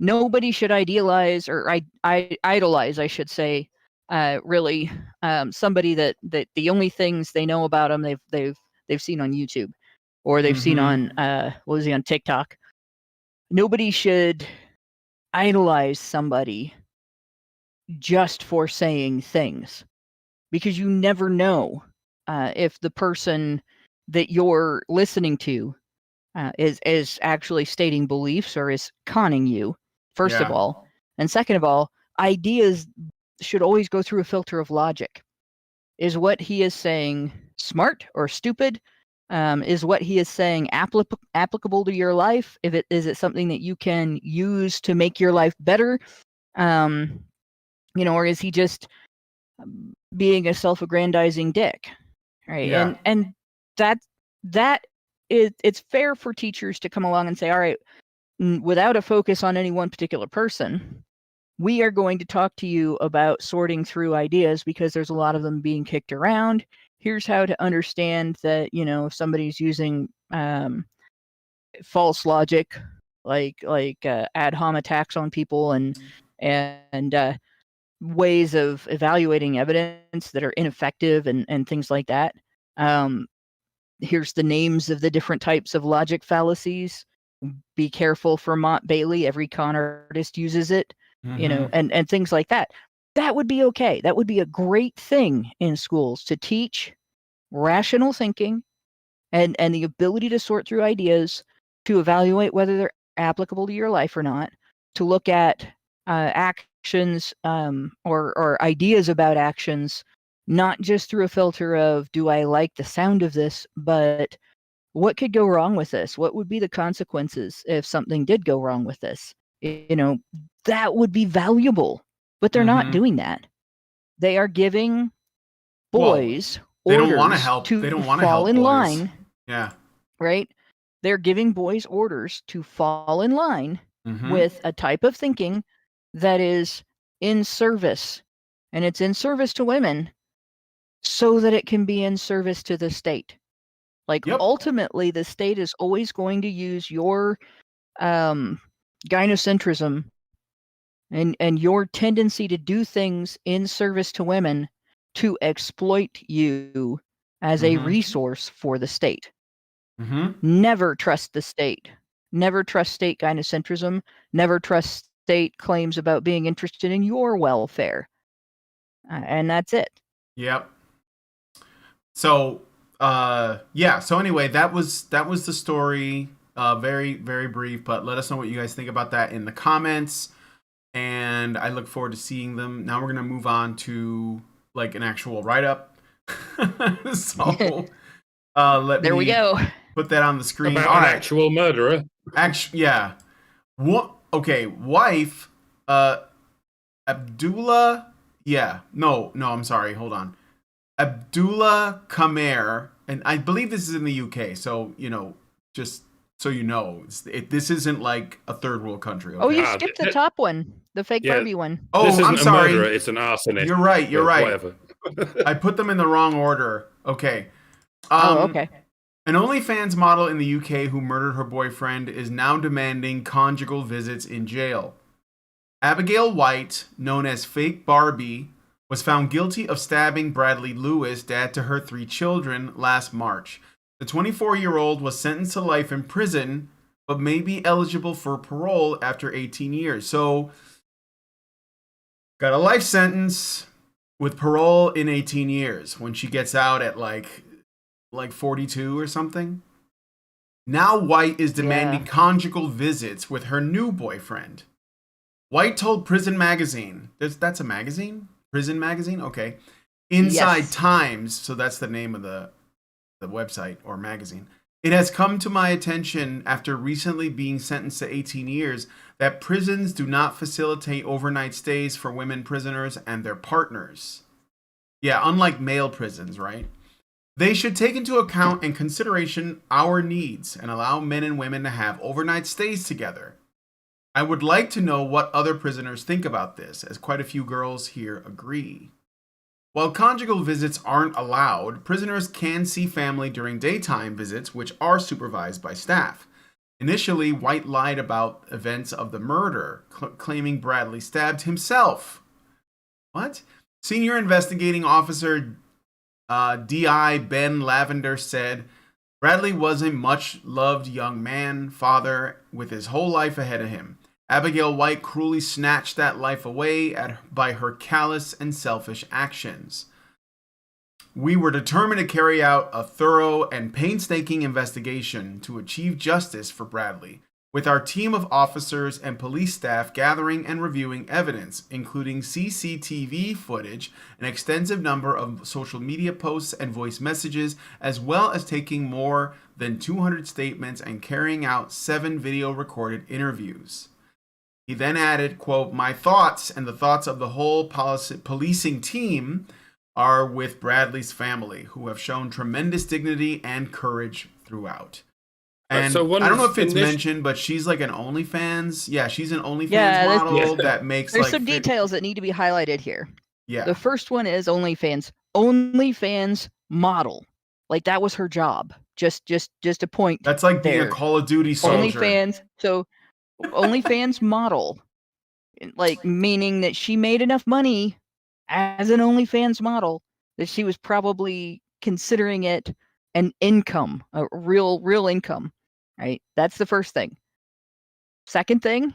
Nobody should idealize or idolize, I should say, really, somebody that the only things they know about him they've seen on YouTube, or they've seen on on TikTok. Nobody should idolize somebody just for saying things, because you never know if the person that you're listening to is actually stating beliefs or is conning you, first of all. And second of all, ideas should always go through a filter of logic. Is what he is saying smart or stupid? Is what he is saying applicable to your life? Is it something that you can use to make your life better? Or is he just being a self-aggrandizing dick? Right.
Yeah.
And it's fair for teachers to come along and say, all right, without a focus on any one particular person, we are going to talk to you about sorting through ideas because there's a lot of them being kicked around. Here's how to understand that, if somebody's using false logic, like ad hom attacks on people and ways of evaluating evidence that are ineffective and things like that. Here's the names of the different types of logic fallacies. Be careful for Mont Bailey. Every con artist uses it, and things like that. That would be okay. That would be a great thing in schools to teach rational thinking and the ability to sort through ideas, to evaluate whether they're applicable to your life or not, to look at actions or ideas about actions, not just through a filter of, do I like the sound of this, but what could go wrong with this? What would be the consequences if something did go wrong with this? That would be valuable, but they're not doing that. They are giving boys
they
orders
don't want to help.
to
they don't want to
fall
help
in
boys.
line.
Yeah.
Right? They're giving boys orders to fall in line with a type of thinking that is in service. And it's in service to women so that it can be in service to the state. Ultimately, the state is always going to use your gynocentrism and your tendency to do things in service to women to exploit you as a resource for the state. Never trust the state. Never trust state gynocentrism. Never trust state claims about being interested in your welfare. And that's it.
Yep. So, So anyway, that was the story. Very, very brief, but let us know what you guys think about that in the comments. And I look forward to seeing them. Now we're going to move on to like an actual write-up. So,
there we go.
Put that on the screen.
About an actual murderer.
Yeah. What? Okay. Wife. Abdullah. Yeah. No. I'm sorry. Hold on. Abdullah Kamer, and I believe this is in the UK. So just so you know, this isn't like a third world country. Okay?
Oh, you skipped the top one, the fake Barbie one.
Oh,
this isn't
I'm sorry.
A murderer, it's an arsonist.
You're right.
Whatever.
I put them in the wrong order. Okay.
Okay.
An OnlyFans model in the UK who murdered her boyfriend is now demanding conjugal visits in jail. Abigail White, known as Fake Barbie, was found guilty of stabbing Bradley Lewis, dad to her 3 children, last March. The 24-year-old was sentenced to life in prison, but may be eligible for parole after 18 years. So, got a life sentence with parole in 18 years when she gets out at like 42 or something. Now White is demanding conjugal visits with her new boyfriend. White told Prison Magazine, that's a magazine? Prison Magazine? Okay. Inside Times, so that's the name of the website or magazine. It has come to my attention after recently being sentenced to 18 years that prisons do not facilitate overnight stays for women prisoners and their partners. Yeah, unlike male prisons, right? They should take into account and consideration our needs and allow men and women to have overnight stays together. I would like to know what other prisoners think about this, as quite a few girls here agree. While conjugal visits aren't allowed, prisoners can see family during daytime visits, which are supervised by staff. Initially, White lied about events of the murder, claiming Bradley stabbed himself. What? Senior investigating officer D.I. Ben Lavender said, Bradley was a much-loved young man, father, with his whole life ahead of him. Abigail White cruelly snatched that life away by her callous and selfish actions. We were determined to carry out a thorough and painstaking investigation to achieve justice for Bradley. with our team of officers and police staff gathering and reviewing evidence, including CCTV footage, an extensive number of social media posts and voice messages, as well as taking more than 200 statements and carrying out 7 video recorded interviews. He then added, quote, "My thoughts and the thoughts of the whole policing team are with Bradley's family, who have shown tremendous dignity and courage throughout." And
so
I don't know if it's mentioned, but she's like an OnlyFans. Yeah, she's an OnlyFans model that makes
There's
like
some details that need to be highlighted here.
Yeah.
The first one is OnlyFans model. Like that was her job. Just a point.
That's like being
there.
a Call of Duty soldier.
OnlyFans model, like meaning that she made enough money as an OnlyFans model that she was probably considering it an income, a real income, right? That's the first thing. Second thing,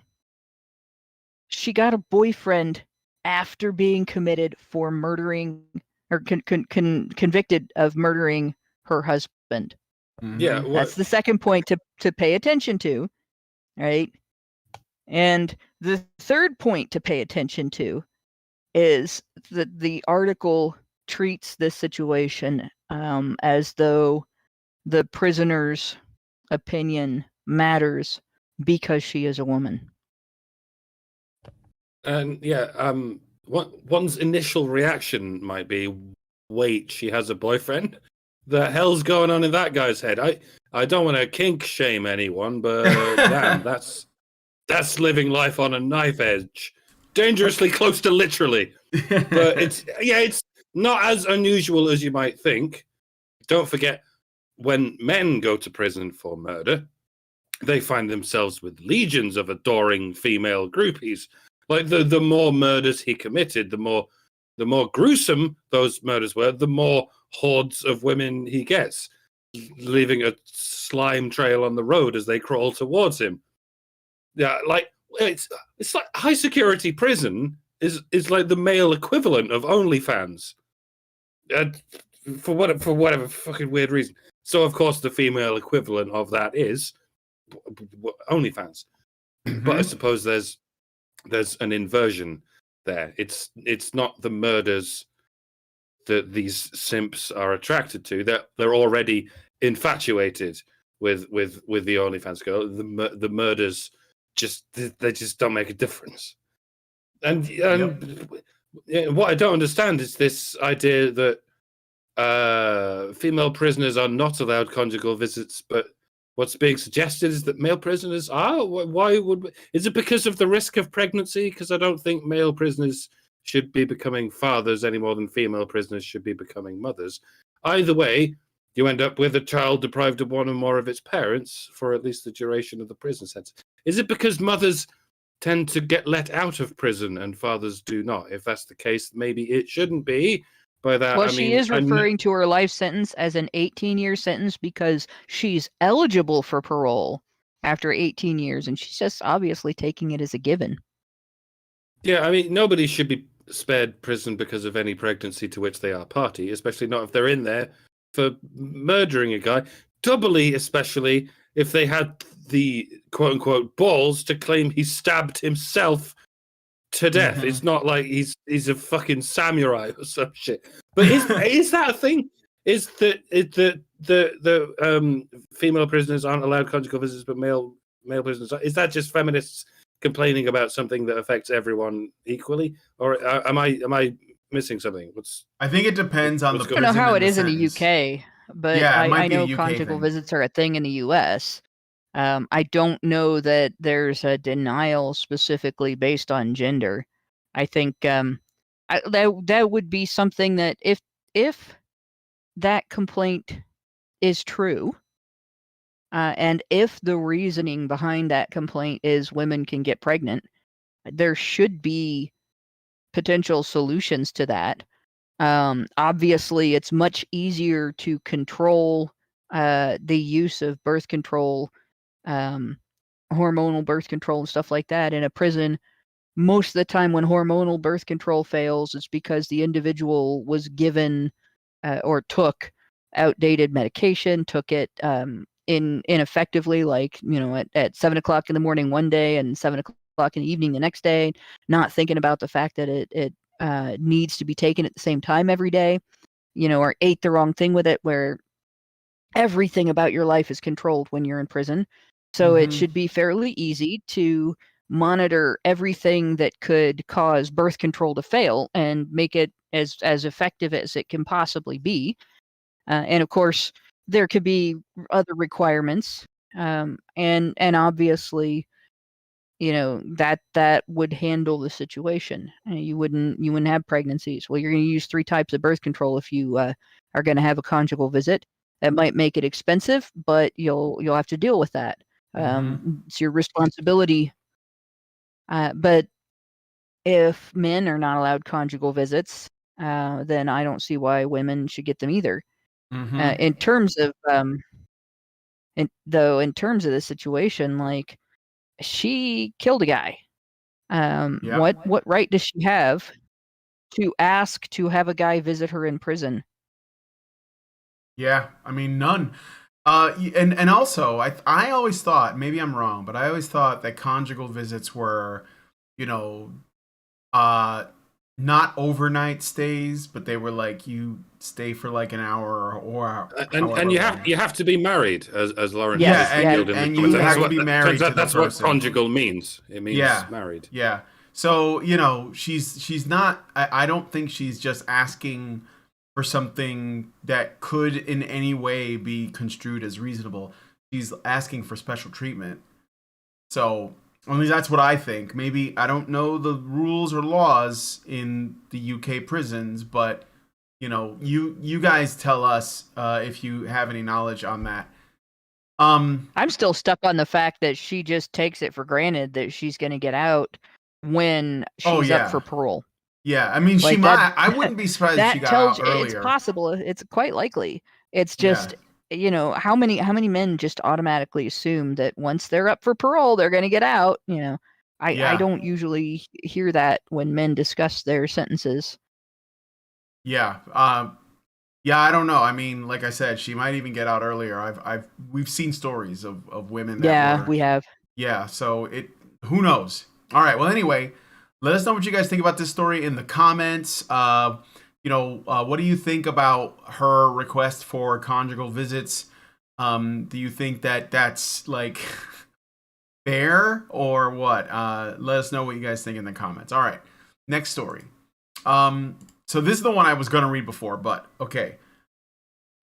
she got a boyfriend after being committed for murdering or convicted of murdering her husband.
Mm-hmm.
Yeah,
that's the second point to pay attention to, right? And the third point to pay attention to is that the article treats this situation as though the prisoner's opinion matters because she is a woman.
And one's initial reaction might be, wait, she has a boyfriend? The hell's going on in that guy's head? I don't want to kink shame anyone, but damn, that's living life on a knife edge, dangerously close to literally. But it's not as unusual as you might think. Don't forget, when men go to prison for murder, they find themselves with legions of adoring female groupies. Like the more murders he committed, the more gruesome those murders were, the more hordes of women he gets, leaving a slime trail on the road as they crawl towards him. Yeah, like it's like high security prison is like the male equivalent of OnlyFans, for whatever fucking weird reason. So of course the female equivalent of that is OnlyFans. Mm-hmm. But I suppose there's an inversion there. It's not the murders that these simps are attracted to. They're already infatuated with the OnlyFans girl. The murders just don't make a difference. And what I don't understand is this idea that female prisoners are not allowed conjugal visits, but what's being suggested is that male prisoners are. Why is it because of the risk of pregnancy? Because I don't think male prisoners should be becoming fathers any more than female prisoners should be becoming mothers. Either way, you end up with a child deprived of one or more of its parents for at least the duration of the prison sentence. Is it because mothers tend to get let out of prison and fathers do not? If that's the case, maybe it shouldn't be. By that,
well, she is referring to her life sentence as an 18-year sentence because she's eligible for parole after 18 years, and she's just obviously taking it as a given.
Yeah, I mean, nobody should be spared prison because of any pregnancy to which they are party, especially not if they're in there for murdering a guy. Doubly, especially if they had the quote-unquote balls to claim he stabbed himself to death. Mm-hmm. It's not like he's a fucking samurai or some shit. But is that a thing? Is that the female prisoners aren't allowed conjugal visits, but male prisoners are? Is that just feminists complaining about something that affects everyone equally, or am I missing something?
I think it depends on the.
I don't know how it is in the UK, but
yeah,
I know conjugal visits are a thing in the US. I don't know that there's a denial specifically based on gender. I think that would be something that if that complaint is true, and if the reasoning behind that complaint is women can get pregnant, there should be potential solutions to that. Obviously, it's much easier to control the use of birth control, hormonal birth control and stuff like that in a prison. Most of the time when hormonal birth control fails, it's because the individual was given or took outdated medication, took it ineffectively, like, at 7 o'clock in the morning one day and 7 o'clock in the evening the next day, not thinking about the fact that it needs to be taken at the same time every day, or ate the wrong thing with it, where everything about your life is controlled when you're in prison. So it should be fairly easy to monitor everything that could cause birth control to fail and make it as effective as it can possibly be. And of course, there could be other requirements, and obviously, that would handle the situation. You wouldn't have pregnancies. Well, you're going to use 3 types of birth control if you are going to have a conjugal visit. That might make it expensive, but you'll have to deal with that. It's your responsibility. But if men are not allowed conjugal visits, then I don't see why women should get them either. In terms of in terms of the situation, like, she killed a guy. What right does she have to ask to have a guy visit her in prison?
Yeah, I mean, none. And also, I always thought, maybe I'm wrong, but I always thought that conjugal visits were, not overnight stays, but they were like, you stay for like an hour or
and you have to be married, as Lauren.
Yes,
and you have to be married.
That's what conjugal means. It means married.
Yeah. So she's not. I don't think she's just asking for something that could in any way be construed as reasonable. She's asking for special treatment. So at least that's what I think. Maybe I don't know the rules or laws in the UK prisons, but you guys tell us if you have any knowledge on that.
I'm still stuck on the fact that she just takes it for granted that she's going to get out when she's up for parole.
Yeah, I mean,
like
she might. I wouldn't be surprised if she got out earlier.
It's possible. It's quite likely. It's just, how many men just automatically assume that once they're up for parole, they're going to get out. I don't usually hear that when men discuss their sentences.
Yeah. I don't know. I mean, like I said, she might even get out earlier. We've seen stories of women.
We have.
Yeah. So who knows? All right. Well, anyway, let us know what you guys think about this story in the comments. What do you think about her request for conjugal visits? Do you think that that's like fair or what? Let us know what you guys think in the comments. All right. Next story. So this is the one I was going to read before, but okay.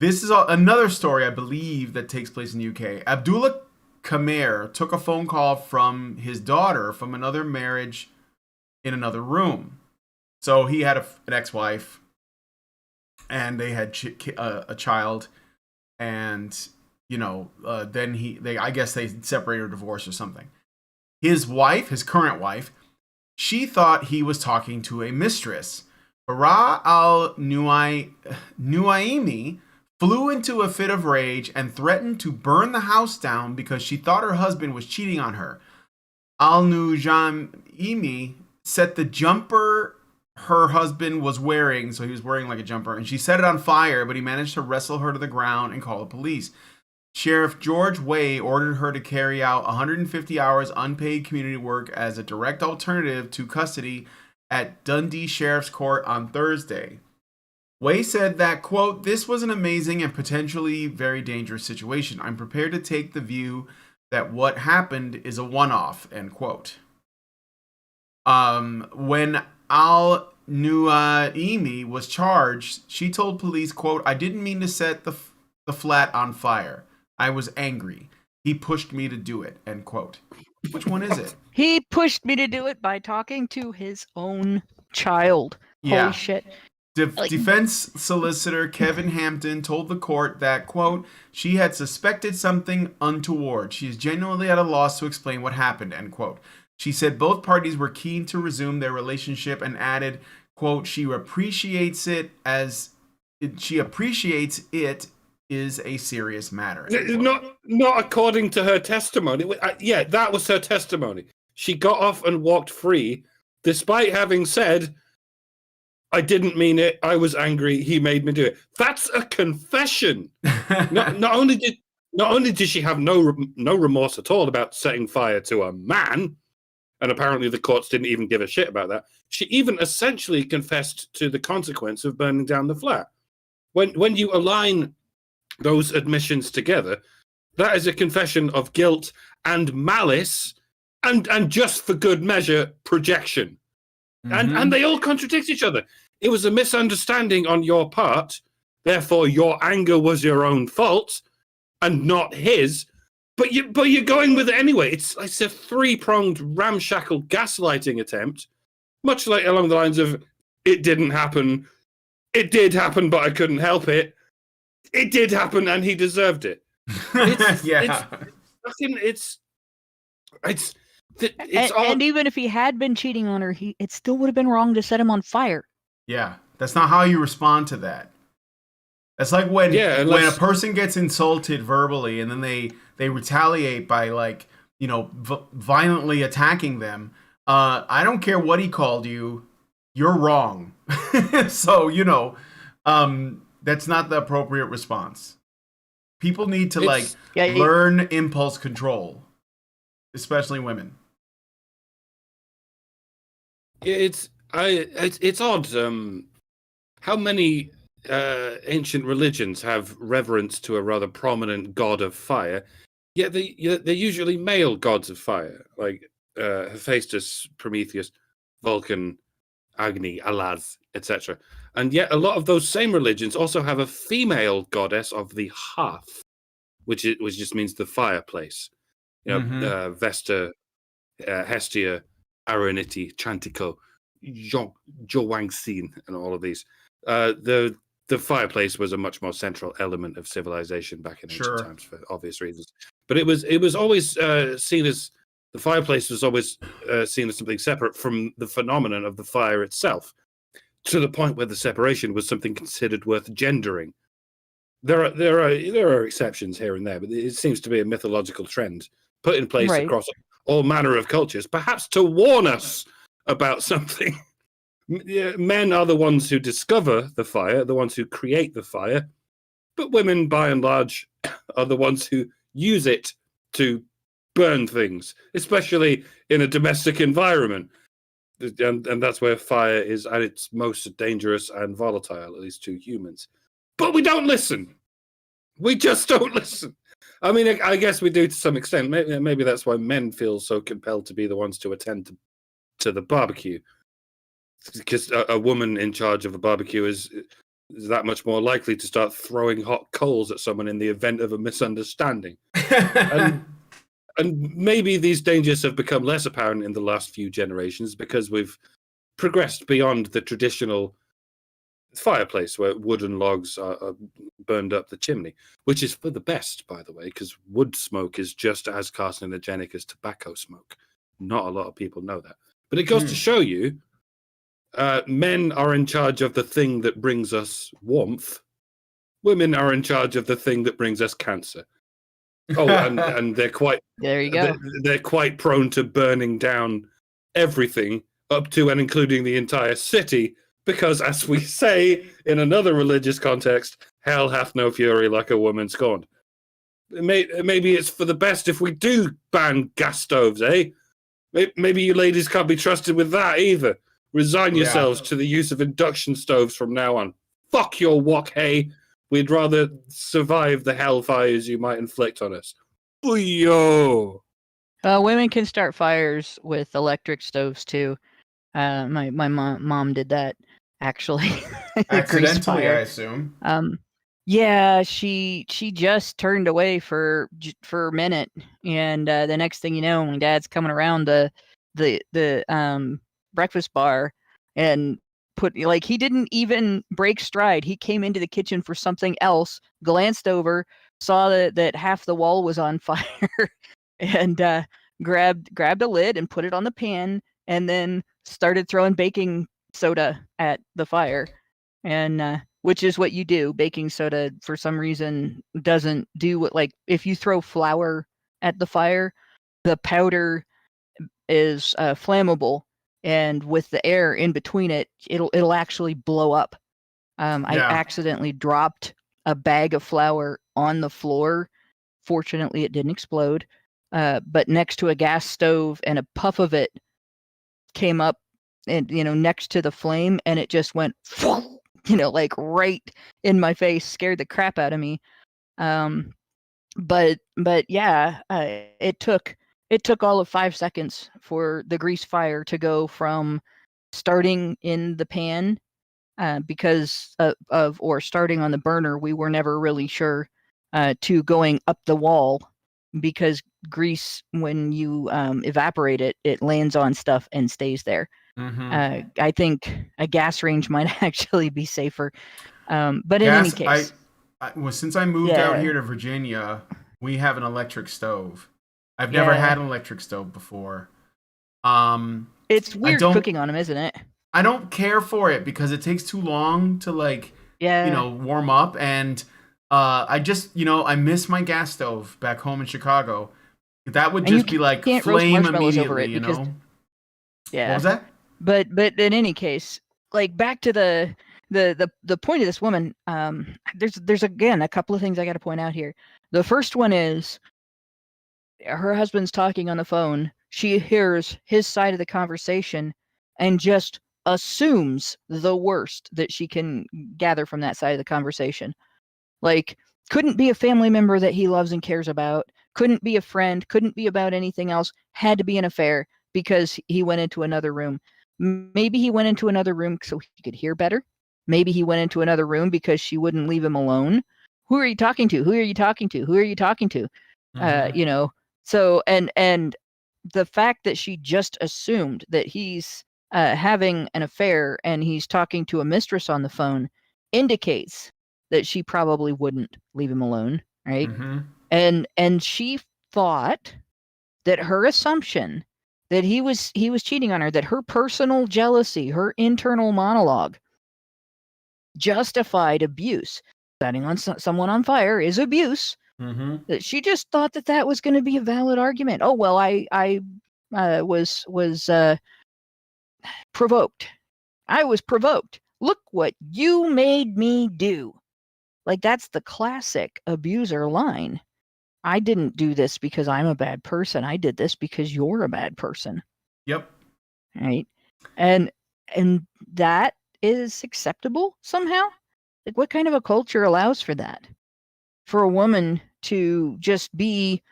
This is another story, I believe, that takes place in the UK. Abdullah Khmer took a phone call from his daughter from another marriage in another room. So he had an ex-wife, and they had a child, and then I guess they separated or divorced or something. His wife, his current wife, she thought he was talking to a mistress. Farah al-Nuaimi flew into a fit of rage and threatened to burn the house down because she thought her husband was cheating on her. Al-Nuaimi set the jumper her husband was wearing, so he was wearing like a jumper, and she set it on fire, but he managed to wrestle her to the ground and call the police. Sheriff George Way ordered her to carry out 150 hours unpaid community work as a direct alternative to custody at Dundee Sheriff's Court on Thursday. Way said that, quote, "This was an amazing and potentially very dangerous situation. I'm prepared to take the view that what happened is a one-off," end quote. When Al-Nuaimi was charged, she told police, quote, "I didn't mean to set the flat on fire. I was angry. He pushed me to do it," end quote. Which one is it?
He pushed me to do it by talking to his own child.
Yeah.
Holy shit.
Defense solicitor Kevin Hampton told the court that, quote, "She had suspected something untoward. She is genuinely at a loss to explain what happened," end quote. She said both parties were keen to resume their relationship and added, quote, "She appreciates it is a serious matter."
Not according to her testimony. Yeah, that was her testimony. She got off and walked free, despite having said, "I didn't mean it. I was angry. He made me do it." That's a confession. Not only did not only did she have no remorse at all about setting fire to a man, and apparently the courts didn't even give a shit about that, she even essentially confessed to the consequence of burning down the flat. When you align those admissions together, that is a confession of guilt and malice and just for good measure, projection. And they all contradict each other. It was a misunderstanding on your part, therefore your anger was your own fault and not his, but you're going with it anyway. It's a three-pronged ramshackle gaslighting attempt, much like along the lines of, it didn't happen, it did happen, but I couldn't help it. It did happen, and he deserved it.
And even if he had been cheating on her, it still would have been wrong to set him on fire.
Yeah, that's not how you respond to that. That's like when a person gets insulted verbally and then they retaliate by violently attacking them. I don't care what he called you, you're wrong. So that's not the appropriate response. People need to learn impulse control, especially women.
It's odd how many ancient religions have reverence to a rather prominent god of fire, yet they're usually male gods of fire, like Hephaestus, Prometheus, Vulcan, Agni, Alaz, etc. And yet a lot of those same religions also have a female goddess of the hearth, which just means the fireplace. Vesta, Hestia, Araniti, Chantico, Joangsin, and all of these. The fireplace was a much more central element of civilization back in ancient times for obvious reasons. But it was always seen as the fireplace was always seen as something separate from the phenomenon of the fire itself, to the point where the separation was something considered worth gendering. There are exceptions here and there, but it seems to be a mythological trend put in place across all manner of cultures, perhaps to warn us about something. Men are the ones who discover the fire, the ones who create the fire, but women, by and large, are the ones who use it to burn things, especially in a domestic environment. And that's where fire is at its most dangerous and volatile, at least to humans. But we don't listen. We just don't listen. I mean, I guess we do to some extent. Maybe that's why men feel so compelled to be the ones to attend to the barbecue. Because a woman in charge of a barbecue is that much more likely to start throwing hot coals at someone in the event of a misunderstanding. And maybe these dangers have become less apparent in the last few generations because we've progressed beyond the traditional fireplace where wooden logs are burned up the chimney, which is for the best, by the way, because wood smoke is just as carcinogenic as tobacco smoke. Not a lot of people know that. But it goes to show you, men are in charge of the thing that brings us warmth. Women are in charge of the thing that brings us cancer. Oh, and they're quite...
There you go.
They're quite prone to burning down everything, up to and including the entire city, because, as we say in another religious context, hell hath no fury like a woman scorned. Maybe it's for the best if we do ban gas stoves, eh? Maybe you ladies can't be trusted with that either. Resign yourselves to the use of induction stoves from now on. Fuck your wok, hey. We'd rather survive the hellfires you might inflict on us. Yo.
Women can start fires with electric stoves too. My mom did that actually.
Accidentally, I assume.
Yeah, she just turned away for a minute, and the next thing you know, my dad's coming around the breakfast bar and he didn't even break stride. He came into the kitchen for something else, glanced over, saw that half the wall was on fire, and grabbed a lid and put it on the pan, and then started throwing baking soda at the fire, and which is what you do. Baking soda, for some reason, doesn't do what, if you throw flour at the fire, the powder is flammable, and with the air in between it'll actually blow up. I accidentally dropped a bag of flour on the floor Fortunately, it didn't explode. But next to a gas stove, and a puff of it came up, and next to the flame, and it just went, like right in my face, scared the crap out of me. But yeah, it took all of 5 seconds for the grease fire to go from starting in the pan, because or starting on the burner, we were never really sure, to going up the wall, because grease, when you evaporate it, it lands on stuff and stays there.
Mm-hmm.
I think a gas range might actually be safer. But in
Gas.
any case,
Well, since I moved out here to Virginia, we have an electric stove. I've never had an electric stove before.
It's weird cooking on them, isn't it?
I don't care for it because it takes too long to warm up, and I just I miss my gas stove back home in Chicago. That would just be like flame immediately,
because, Yeah.
What was that?
But in any case, like, back to the point of this woman, there's again a couple of things I got to point out here. The first one is her husband's talking on the phone. She hears his side of the conversation and just assumes the worst that she can gather from that side of the conversation. Like, couldn't be a family member that he loves and cares about, couldn't be a friend, couldn't be about anything else, had to be an affair because he went into another room. Maybe he went into another room so he could hear better. Maybe he went into another room because she wouldn't leave him alone. Who are you talking to? Who are you talking to? Who are you talking to?
Mm-hmm.
So, and the fact that she just assumed that he's having an affair and he's talking to a mistress on the phone indicates that she probably wouldn't leave him alone, right?
Mm-hmm.
And she thought that her assumption that he was cheating on her, that her personal jealousy, her internal monologue, justified abuse. Setting on someone on fire is abuse.
Mm-hmm.
That she just thought that was going to be a valid argument. Oh well, I was provoked. I was provoked. Look what you made me do. Like, that's the classic abuser line. I didn't do this because I'm a bad person. I did this because you're a bad person.
Yep.
Right? And that is acceptable somehow? Like, what kind of a culture allows for that? For a woman to just be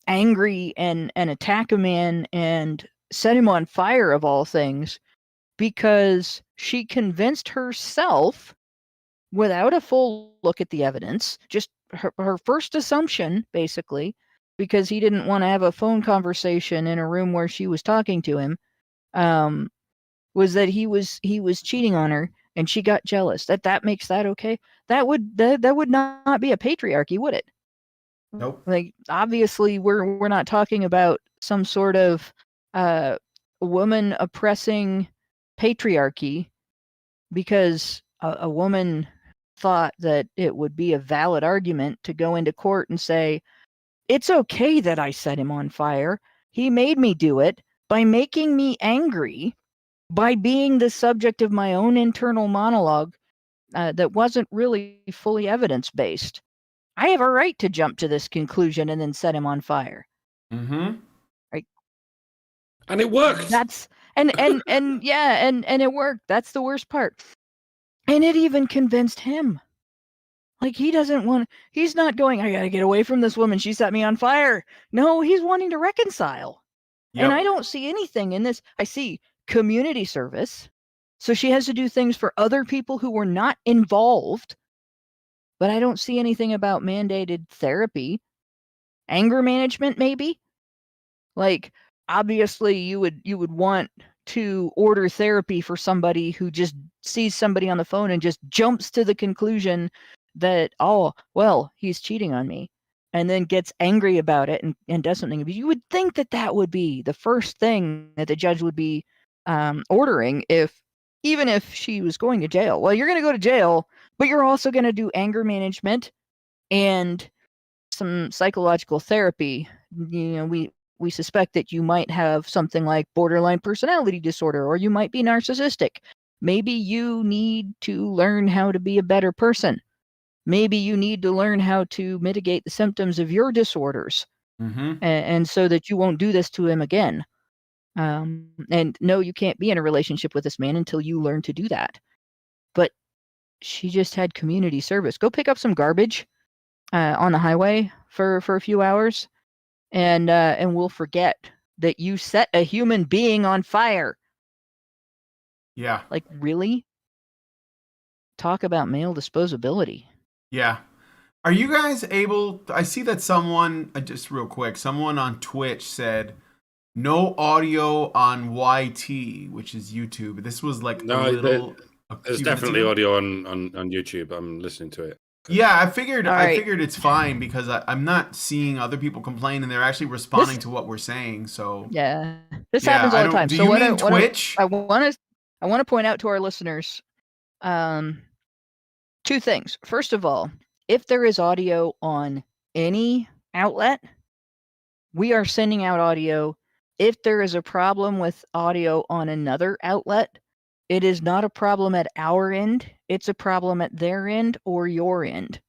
angry and attack a man and set him on fire, of all things, because she convinced herself, without a full look at the evidence, just her first assumption, basically, because he didn't want to have a phone conversation in a room where she was talking to him, was that he was cheating on her, and she got jealous. That makes that okay? That would not be a patriarchy, would it?
Nope.
Like, obviously, we're not talking about some sort of woman oppressing patriarchy, because a woman thought that it would be a valid argument to go into court and say, it's okay that I set him on fire. He made me do it by making me angry, by being the subject of my own internal monologue that wasn't really fully evidence-based. I have a right to jump to this conclusion and then set him on fire.
Mm-hmm.
Right?
And it worked.
That's and yeah, and it worked. That's the worst part. And it even convinced him. Like, he's not going, I gotta get away from this woman, she set me on fire. No, he's wanting to reconcile.
Yep.
And I don't see anything in this. I see community service. So she has to do things for other people who were not involved. But I don't see anything about mandated therapy. Anger management, maybe? Like, obviously you would want to order therapy for somebody who just sees somebody on the phone and just jumps to the conclusion that, oh, well, he's cheating on me, and then gets angry about it and does something. You would think that would be the first thing that the judge would be ordering, even if she was going to jail. Well, you're going to go to jail, but you're also going to do anger management and some psychological therapy. We suspect that you might have something like borderline personality disorder, or you might be narcissistic. Maybe you need to learn how to be a better person. maybe you need to learn how to mitigate the symptoms of your disorders, and so that you won't do this to him again. And no, you can't be in a relationship with this man until you learn to do that. But she just had community service. Go pick up some garbage on the highway for a few hours, and we'll forget that you set a human being on fire.
Yeah.
Like, really? Talk about male disposability.
Yeah. Are you guys able? I see that someone, just real quick, someone on Twitch said no audio on YT, which is YouTube. This was like
there's definitely audio on YouTube. I'm listening to it.
Yeah, I figured it's fine because I'm not seeing other people complain and they're actually responding to what we're saying. So
yeah, this happens all the time.
Do
so
you
what
mean Twitch?
I want to point out to our listeners, two things. First of all, if there is audio on any outlet, we are sending out audio. If there is a problem with audio on another outlet, it is not a problem at our end. It's a problem at their end or your end.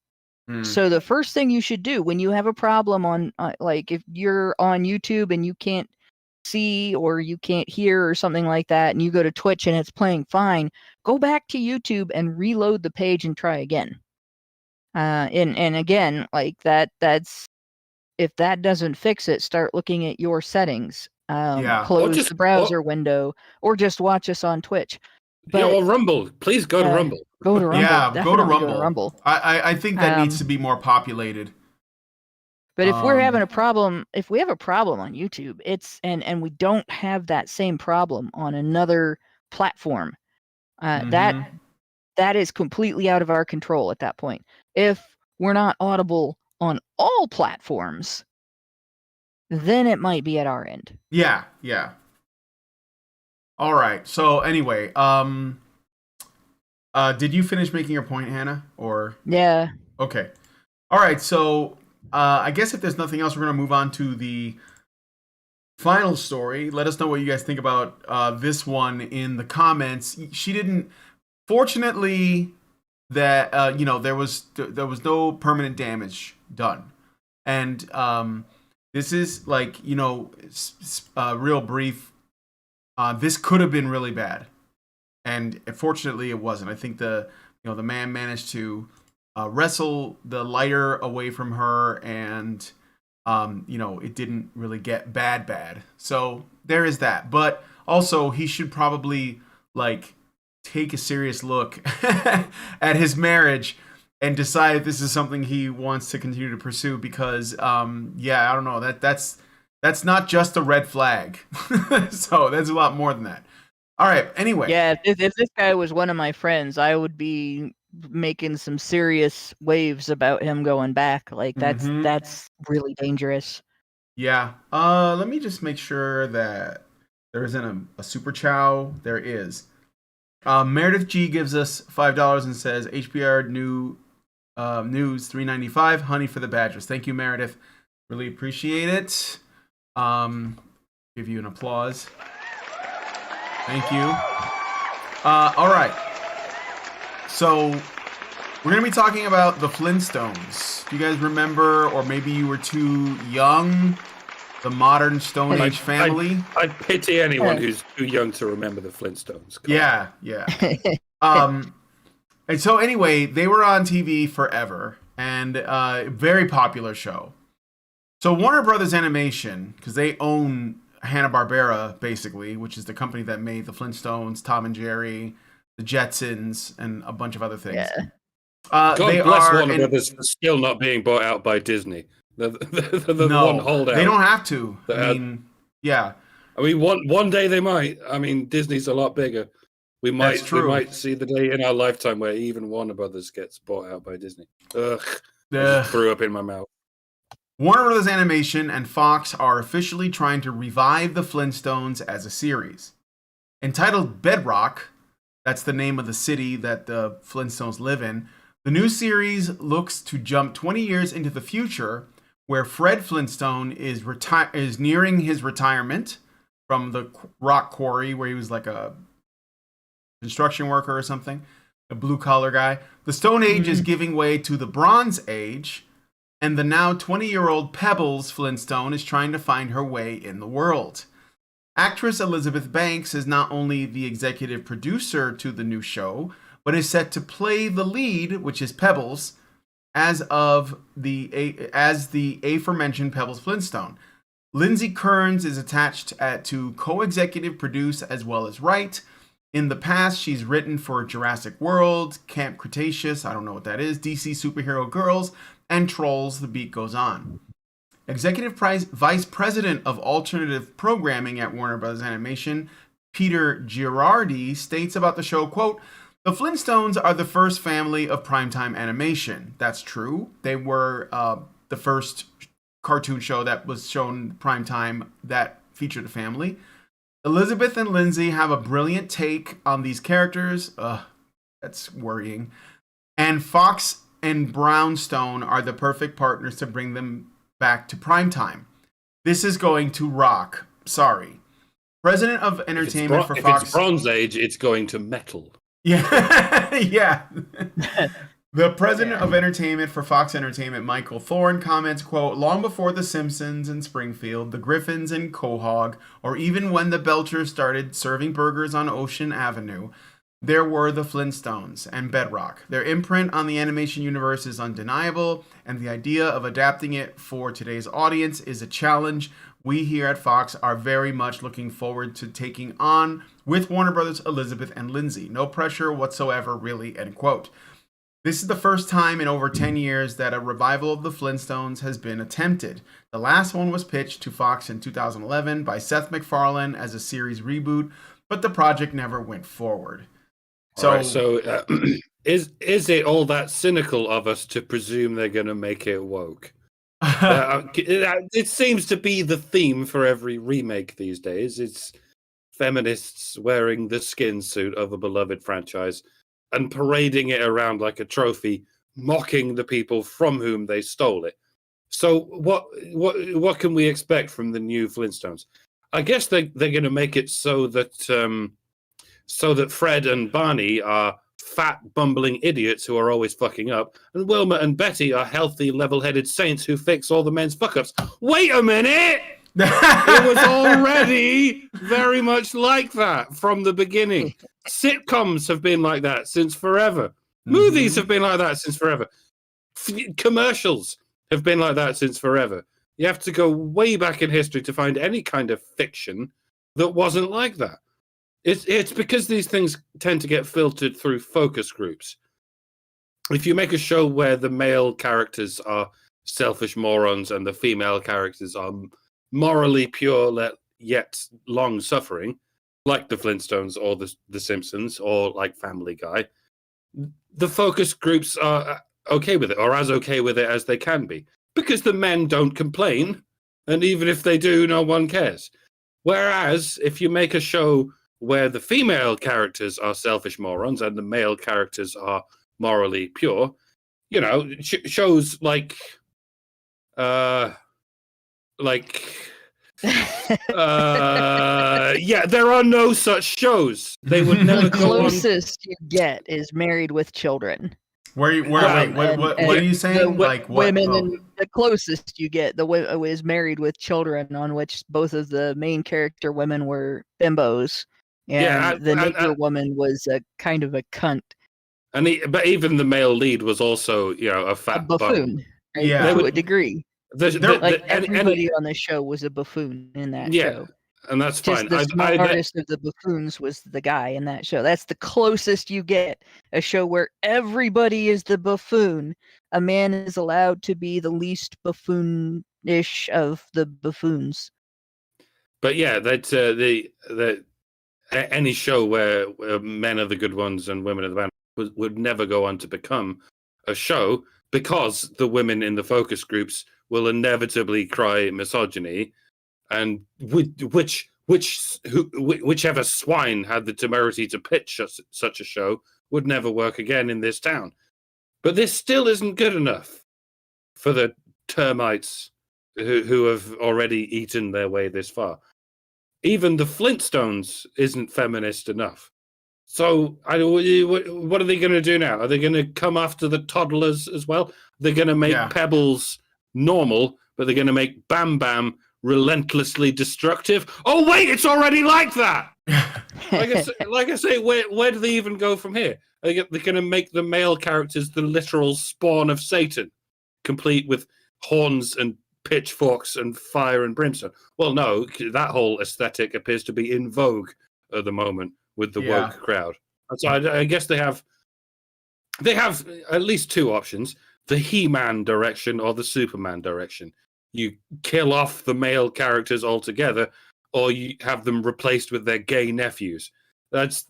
So the first thing you should do when you have a problem on, like if you're on YouTube and you can't see or you can't hear or something like that, and you go to Twitch and it's playing fine, go back to YouTube and reload the page and try again. And again, like that's, if that doesn't fix it, start looking at your settings. Close the browser window, or just watch us on Twitch.
Or Rumble. Please go to Rumble.
Go to Rumble.
Yeah, go to Rumble.
Go to Rumble.
I think that needs to be more populated.
But if we're having a problem, if we have a problem on YouTube, it's and we don't have that same problem on another platform, that is completely out of our control at that point. If we're not audible on all platforms, then it might be at our end.
Yeah. All right. So anyway, did you finish making your point, Hannah? Or
yeah.
Okay. All right. So I guess if there's nothing else, we're gonna move on to the final story. Let us know what you guys think about this one in the comments. She didn't. Fortunately, that there was no permanent damage done, and this is like real brief. This could have been really bad, and fortunately it wasn't. I think the man managed to wrestle the lighter away from her, and it didn't really get bad. So there is that. But also he should probably take a serious look at his marriage and decide if this is something he wants to continue to pursue, because I don't know, that's not just a red flag. So there's a lot more than that. All right, anyway.
Yeah, if this guy was one of my friends, I would be making some serious waves about him going back. Like that's really dangerous.
Yeah. Let me just make sure that there isn't a super chow. There is. Meredith G gives us $5 and says HBR news $3.95, honey for the Badgers. Thank you, Meredith. Really appreciate it. Give you an applause. Thank you. All right. So we're going to be talking about the Flintstones. Do you guys remember, or maybe you were too young, the modern Stone Age family?
I'd pity anyone who's too young to remember the Flintstones.
Yeah. And so anyway, they were on TV forever, and very popular show. So Warner Brothers Animation, because they own Hanna-Barbera, basically, which is the company that made the Flintstones, Tom and Jerry, the Jetsons, and a bunch of other things.
Yeah.
God bless Warner Brothers for still not being bought out by Disney. The one holdout.
They don't have to. I mean,
one day they might. I mean, Disney's a lot bigger. We might see the day in our lifetime where even Warner Brothers gets bought out by Disney. Ugh. I just threw up in my mouth.
Warner Brothers Animation and Fox are officially trying to revive the Flintstones as a series. Entitled Bedrock, that's the name of the city that the Flintstones live in, the new series looks to jump 20 years into the future, where Fred Flintstone is nearing his retirement from the rock quarry, where he was like a construction worker or something. a blue collar guy. The Stone Age is giving way to the Bronze Age, and the now 20-year-old Pebbles Flintstone is trying to find her way in the world. Actress Elizabeth Banks is not only the executive producer to the new show, but is set to play the lead, which is Pebbles, as the aforementioned Pebbles Flintstone. Lindsay Kearns is attached to co-executive produce as well as write. In the past, she's written for Jurassic World, Camp Cretaceous, I don't know what that is, DC Superhero Girls, and Trolls, the beat goes on. Executive Vice President of Alternative Programming at Warner Bros. Animation, Peter Girardi, states about the show, quote, "The Flintstones are the first family of primetime animation." That's true. They were the first cartoon show that was shown primetime that featured a family. Elizabeth and Lindsay have a brilliant take on these characters. That's worrying. And Fox and Brownstone are the perfect partners to bring them back to primetime. This is going to rock. Sorry. President of Entertainment for Fox.
If it's Bronze Age, it's going to metal.
Yeah. Yeah. The president of entertainment for Fox Entertainment, Michael Thorne, comments, quote, "Long before The Simpsons and Springfield, The Griffins and Quahog, or even when the Belchers started serving burgers on Ocean Avenue, there were the Flintstones and Bedrock. Their imprint on the animation universe is undeniable, and the idea of adapting it for today's audience is a challenge we here at Fox are very much looking forward to taking on with Warner Brothers, Elizabeth, and Lindsay. No pressure whatsoever, really," end quote. This is the first time in over 10 years that a revival of the Flintstones has been attempted. The last one was pitched to Fox in 2011 by Seth MacFarlane as a series reboot, but the project never went forward.
Is it all that cynical of us to presume they're going to make it woke? It seems to be the theme for every remake these days. It's feminists wearing the skin suit of a beloved franchise and parading it around like a trophy, mocking the people from whom they stole it. So what can we expect from the new Flintstones? I guess they're going to make it so that Fred and Barney are fat, bumbling idiots who are always fucking up, and Wilma and Betty are healthy, level-headed saints who fix all the men's fuck-ups. Wait a minute! It was already very much like that from the beginning. Sitcoms have been like that since forever. Movies have been like that since forever. Commercials have been like that since forever. You have to go way back in history to find any kind of fiction that wasn't like that. It's because these things tend to get filtered through focus groups. If you make a show where the male characters are selfish morons and the female characters are morally pure yet long-suffering, like the Flintstones or the Simpsons or like Family Guy, the focus groups are okay with it, or as okay with it as they can be, because the men don't complain, and even if they do, no one cares. Whereas if you make a show where the female characters are selfish morons and the male characters are morally pure, shows like there are no such shows. They would never
the
go on.
Closest you get is Married with Children.
What are you saying? Like what?
Women, and the closest you get is Married with Children, on which both of the main character women were bimbos, and the neighbor woman was a kind of a cunt.
But even the male lead was also, a fat
buffoon, right? To a degree. Everybody on the show was a buffoon in that show.
And that's fine.
The smartest of the buffoons was the guy in that show. That's the closest you get. A show where everybody is the buffoon. A man is allowed to be the least buffoonish of the buffoons.
But yeah, any show where men are the good ones and women are the bad would never go on to become a show, because the women in the focus groups will inevitably cry misogyny, and whichever swine had the temerity to pitch such a show would never work again in this town. But this still isn't good enough for the termites who have already eaten their way this far. Even the Flintstones isn't feminist enough. So, what are they going to do now? Are they going to come after the toddlers as well? They're going to make Pebbles normal, but they're going to make Bam Bam relentlessly destructive. Oh, wait, it's already like that. like I say, where do they even go from here? They're going to make the male characters the literal spawn of Satan, complete with horns and pitchforks and fire and brimstone. Well, no, that whole aesthetic appears to be in vogue at the moment with the woke crowd. So I guess they have at least two options: the He-Man direction or the Superman direction. You kill off the male characters altogether, or you have them replaced with their gay nephews. That's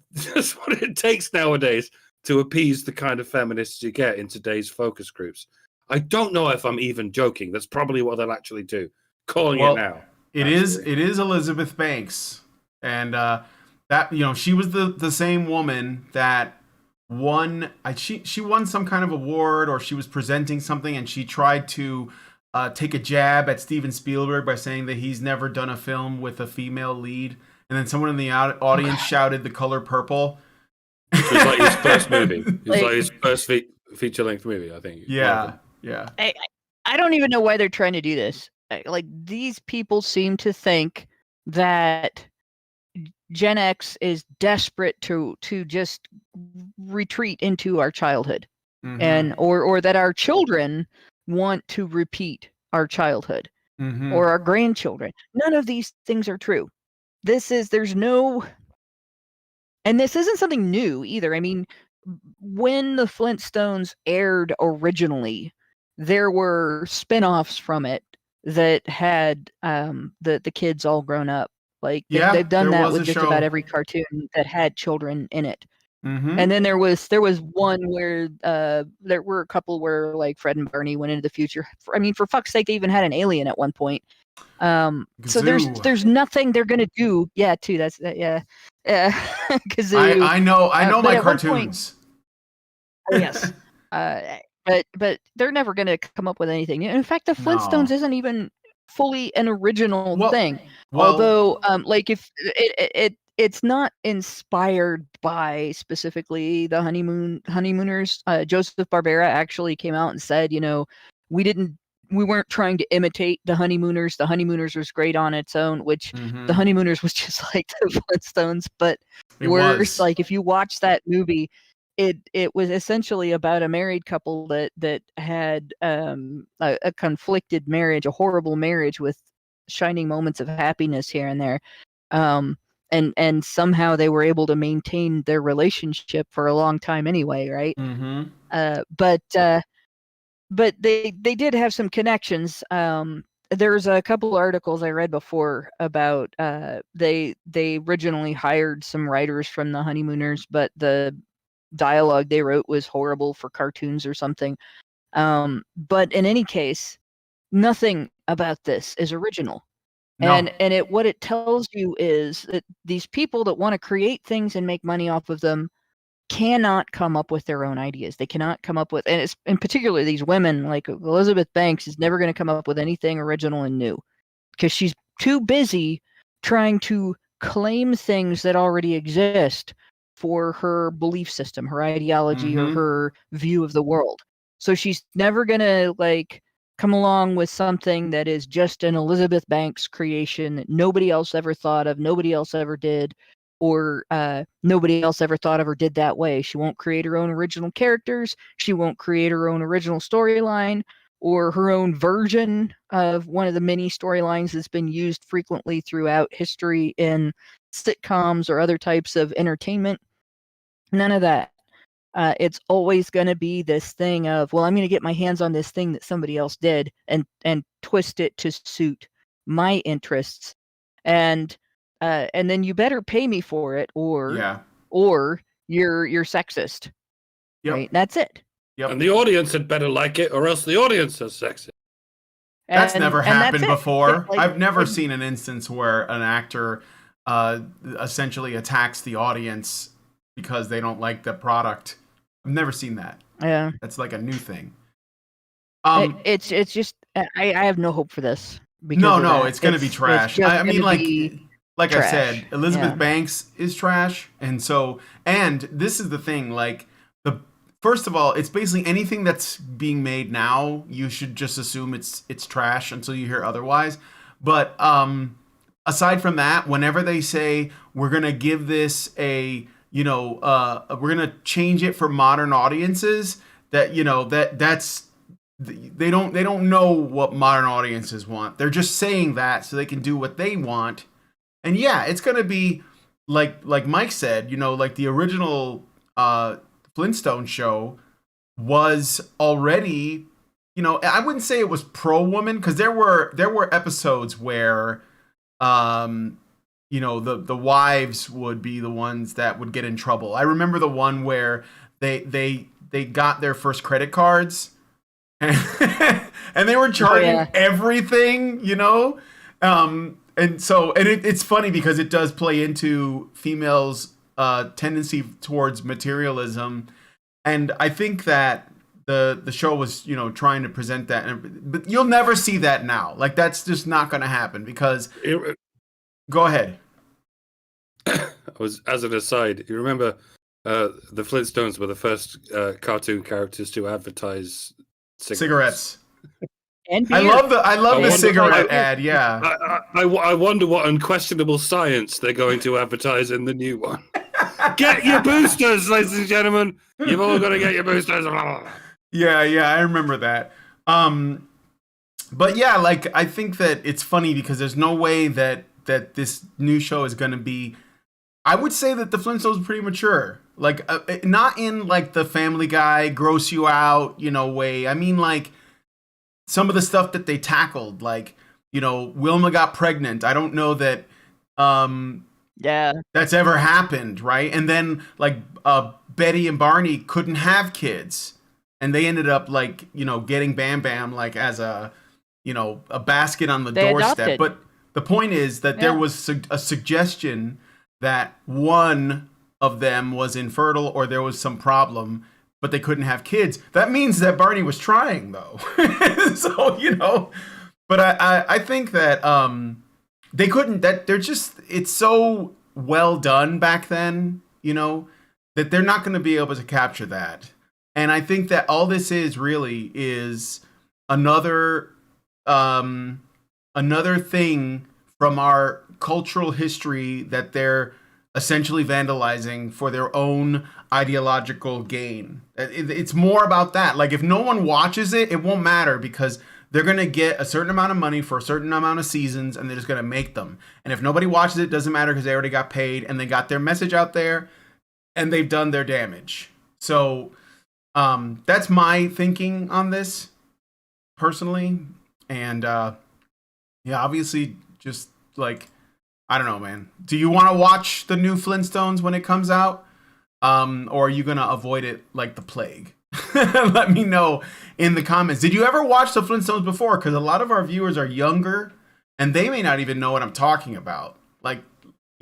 what it takes nowadays to appease the kind of feminists you get in today's focus groups. I don't know if I'm even joking. That's probably what they'll actually do. Calling it now.
It is Elizabeth Banks, and that she was the same woman that won. She won some kind of award, or she was presenting something, and she tried to take a jab at Steven Spielberg by saying that he's never done a film with a female lead, and then someone in the audience shouted The Color Purple.
It was like his first movie. It was like his first feature-length movie, I think.
Yeah.
I don't even know why they're trying to do this. Like, these people seem to think that Gen X is desperate to just retreat into our childhood, and or that our children want to repeat our childhood, or our grandchildren. None of these things are true. There's no, and this isn't something new either. I mean, when the Flintstones aired originally, there were spin-offs from it that had the kids all grown up. Like, they've done that with just about every cartoon that had children in it. And then there was one where there were a couple where, like, Fred and Barney went into the future. I mean, for fuck's sake, they even had an alien at one point. So there's nothing they're gonna do. Yeah, too. That's Kazoo.
I know my cartoons.
Yes. But they're never gonna come up with anything. In fact, the Flintstones isn't even fully an original thing. Although, like, if it's not inspired by specifically the honeymooners. Joseph Barbera actually came out and said, we weren't trying to imitate the honeymooners. The honeymooners was great on its own, which the honeymooners was just like the Flintstones, but worse. Like, if you watch that movie, it was essentially about a married couple that had a conflicted marriage, a horrible marriage with shining moments of happiness here and there. And somehow they were able to maintain their relationship for a long time anyway, right? But they did have some connections. There's a couple articles I read before about they originally hired some writers from the honeymooners, but the dialogue they wrote was horrible for cartoons or something. But in any case, nothing about this is original. No. And what it tells you is that these people that want to create things and make money off of them cannot come up with their own ideas. They cannot come up with, and it's in particular these women, like Elizabeth Banks is never going to come up with anything original and new, because she's too busy trying to claim things that already exist for her belief system, her ideology, or her view of the world. So she's never going to, like, come along with something that is just an Elizabeth Banks creation that nobody else ever thought of, nobody else ever did, or nobody else ever thought of or did that way. She won't create her own original characters. She won't create her own original storyline or her own version of one of the many storylines that's been used frequently throughout history in sitcoms or other types of entertainment. None of that. It's always going to be this thing of, well, I'm going to get my hands on this thing that somebody else did and twist it to suit my interests, and then you better pay me for it, or you're sexist.
Yep.
Right? That's it.
Yep.
And the audience had better like it, or else the audience is sexist.
That's never happened before. I've never seen an instance where an actor essentially attacks the audience because they don't like the product. I've never seen that.
Yeah,
that's like a new thing.
It's just I have no hope for this.
No, it's going to be trash. I mean, like, like
trash.
I said, Elizabeth Banks is trash, and this is the thing, like first of all, it's basically anything that's being made now, you should just assume it's trash until you hear otherwise. But aside from that, whenever they say we're gonna give this we're gonna change it for modern audiences, that's they don't know what modern audiences want. They're just saying that so they can do what they want. And yeah, it's gonna be like Mike said, like the original Flintstone show was already, I wouldn't say it was pro woman, because there were episodes where the wives would be the ones that would get in trouble. I remember the one where they got their first credit cards and they were charging everything, and it's funny because it does play into females' tendency towards materialism, and I think that the show was trying to present that, but you'll never see that now. Like, that's just not going to happen because. Go ahead.
As an aside, you remember the Flintstones were the first cartoon characters to advertise cigarettes.
And beer.
I love the cigarette ad. Yeah.
I wonder what unquestionable science they're going to advertise in the new one. Get your boosters, ladies and gentlemen. You've all got to get your boosters.
Yeah, I remember that. But yeah, like, I think that it's funny because there's no way that this new show is going to be. I would say that the Flintstones are pretty mature. Like, not in like the Family Guy gross you out, way. I mean, like, some of the stuff that they tackled, like, Wilma got pregnant. I don't know that that's ever happened, right? And then like Betty and Barney couldn't have kids, and they ended up like getting Bam Bam like as a a basket on the doorstep.
Adopted.
But the point is that there was a suggestion that one of them was infertile or there was some problem, but they couldn't have kids. That means that Barney was trying, though. So, but I think that they couldn't, that they're just, it's so well done back then, that they're not going to be able to capture that. And I think that all this is really is another thing from our cultural history that they're essentially vandalizing for their own ideological gain. It's more about that. Like, if no one watches it, it won't matter because they're going to get a certain amount of money for a certain amount of seasons and they're just going to make them. And if nobody watches it, it doesn't matter because they already got paid and they got their message out there and they've done their damage. So that's my thinking on this personally. And obviously just like, I don't know, man. Do you want to watch the new Flintstones when it comes out? Or are you going to avoid it like the plague? Let me know in the comments. Did you ever watch the Flintstones before? Because a lot of our viewers are younger and they may not even know what I'm talking about. Like,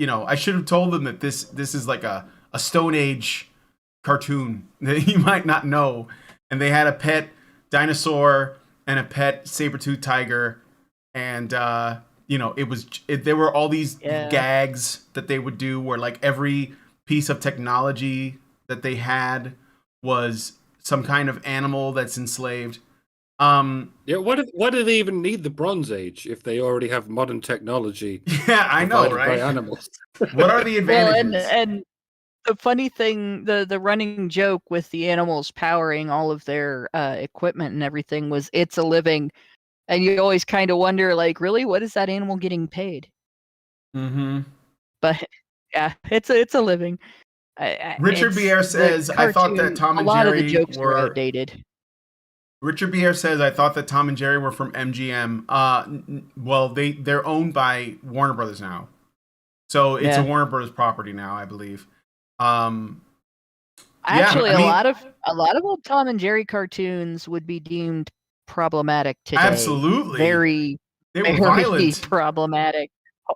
I should have told them that this is like a Stone Age cartoon that you might not know. And they had a pet dinosaur and a pet saber-toothed tiger. And, there were all these gags that they would do where like every piece of technology that they had was some kind of animal that's enslaved.
What do they even need the Bronze Age if they already have modern technology?
Yeah, I know, right?
By animals.
What are the advantages?
Well, and the funny thing, the running joke with the animals powering all of their equipment and everything was, it's a living. And you always kind of wonder, like, really, what is that animal getting paid?
Mm-hmm.
But yeah, it's a living.
Richard Bier says, "I thought that Tom and Jerry
a lot of the jokes were outdated."
Richard Bier says, "I thought that Tom and Jerry were from MGM." Well, they're owned by Warner Brothers now, so it's a Warner Brothers property now, I believe.
Actually, a lot of old Tom and Jerry cartoons would be deemed problematic today.
Absolutely.
Very violent. Problematic.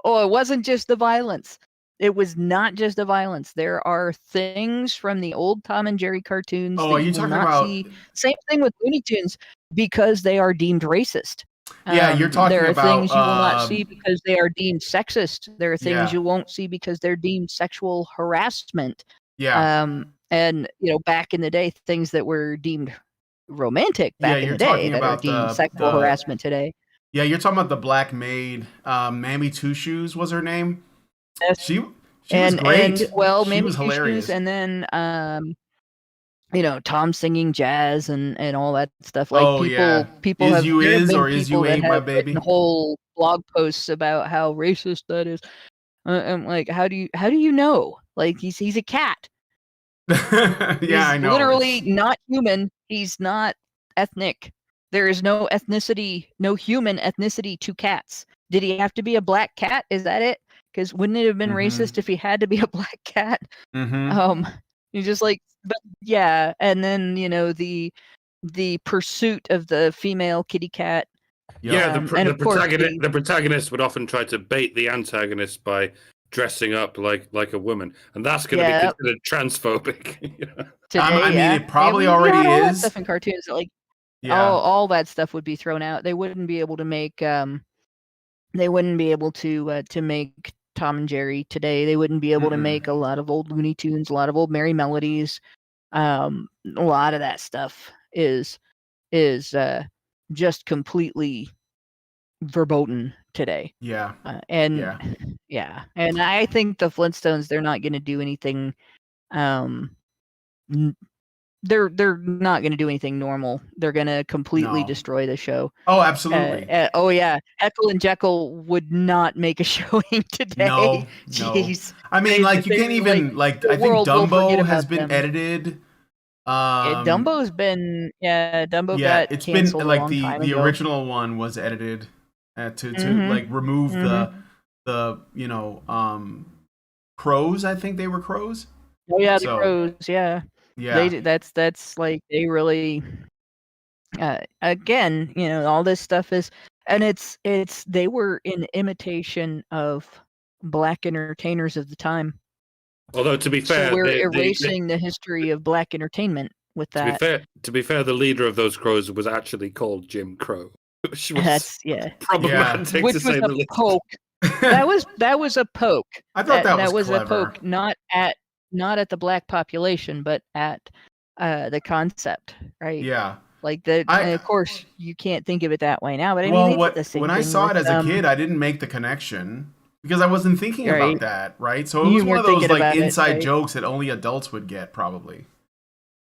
Oh, it wasn't just the violence. It was not just the violence. There are things from the old Tom and Jerry cartoons.
Oh, are you talking about?
Same thing with Looney Tunes because they are deemed racist.
Yeah, you're talking
there are
about
things you will not see because they are deemed sexist. There are things you won't see because they're deemed sexual harassment.
Yeah.
And back in the day, things that were deemed romantic back in
you're
the day
talking
that are
about
deemed sexual harassment today.
Yeah, you're talking about the black maid. Mammy Two Shoes was her name.
Yes.
She was great.
And well,
she
Mammy
was
Two
hilarious.
Shoes, and then Tom singing jazz and all that stuff. Like people
Is
have
you
there have
is
been
or is
people
you
that
ain't my
have
baby?
written whole blog posts about how racist that is. I'm like, how do you know? Like he's a cat.
Yeah,
He's
I know.
literally not human. He's not ethnic. There is no ethnicity, no human ethnicity to cats. Did he have to be a black cat? Is that it? Because wouldn't it have been racist if he had to be a black cat? You just like, but yeah, and then the pursuit of the female kitty cat.
Yeah,
and of course
the protagonist would often try to bait the antagonist by dressing up like a woman, and that's going to be considered transphobic.
Today,
I mean, it probably
we
already
had all that
is.
stuff in cartoons, like all that stuff would be thrown out. They wouldn't be able to make make Tom and Jerry today. They wouldn't be able to make a lot of old Looney Tunes, a lot of old Merry Melodies. A lot of that stuff is just completely verboten today. And I think the Flintstones, they're not going to do anything. They're not going to do anything normal. They're going to completely destroy the show.
Oh, absolutely.
Oh yeah, Heckle and Jekyll would not make a showing today.
No.
Jeez.
I mean, like you can't even like. I think Dumbo has been edited.
Dumbo's been Dumbo got
it's
canceled
been like
a long time
the
ago.
original one was edited to like remove the crows. I think they were crows.
Oh yeah, the crows. Yeah. That's like they really. Again, all this stuff is, and it's they were in imitation of black entertainers of the time.
Although to be fair,
so we're erasing the history of black entertainment with that.
To be fair, the leader of those crows was actually called Jim Crow, which was problematic
which
to say the least.
Poke. that was a poke.
I thought that was
a poke, not at the black population, but at the concept, right?
Yeah.
Like of course, you can't think of it that way now. But I mean, they did the same
when I
thing
saw
with,
it as a kid, I didn't make the connection because I wasn't thinking about that, right? So it was one of those like inside jokes that only adults would get, probably.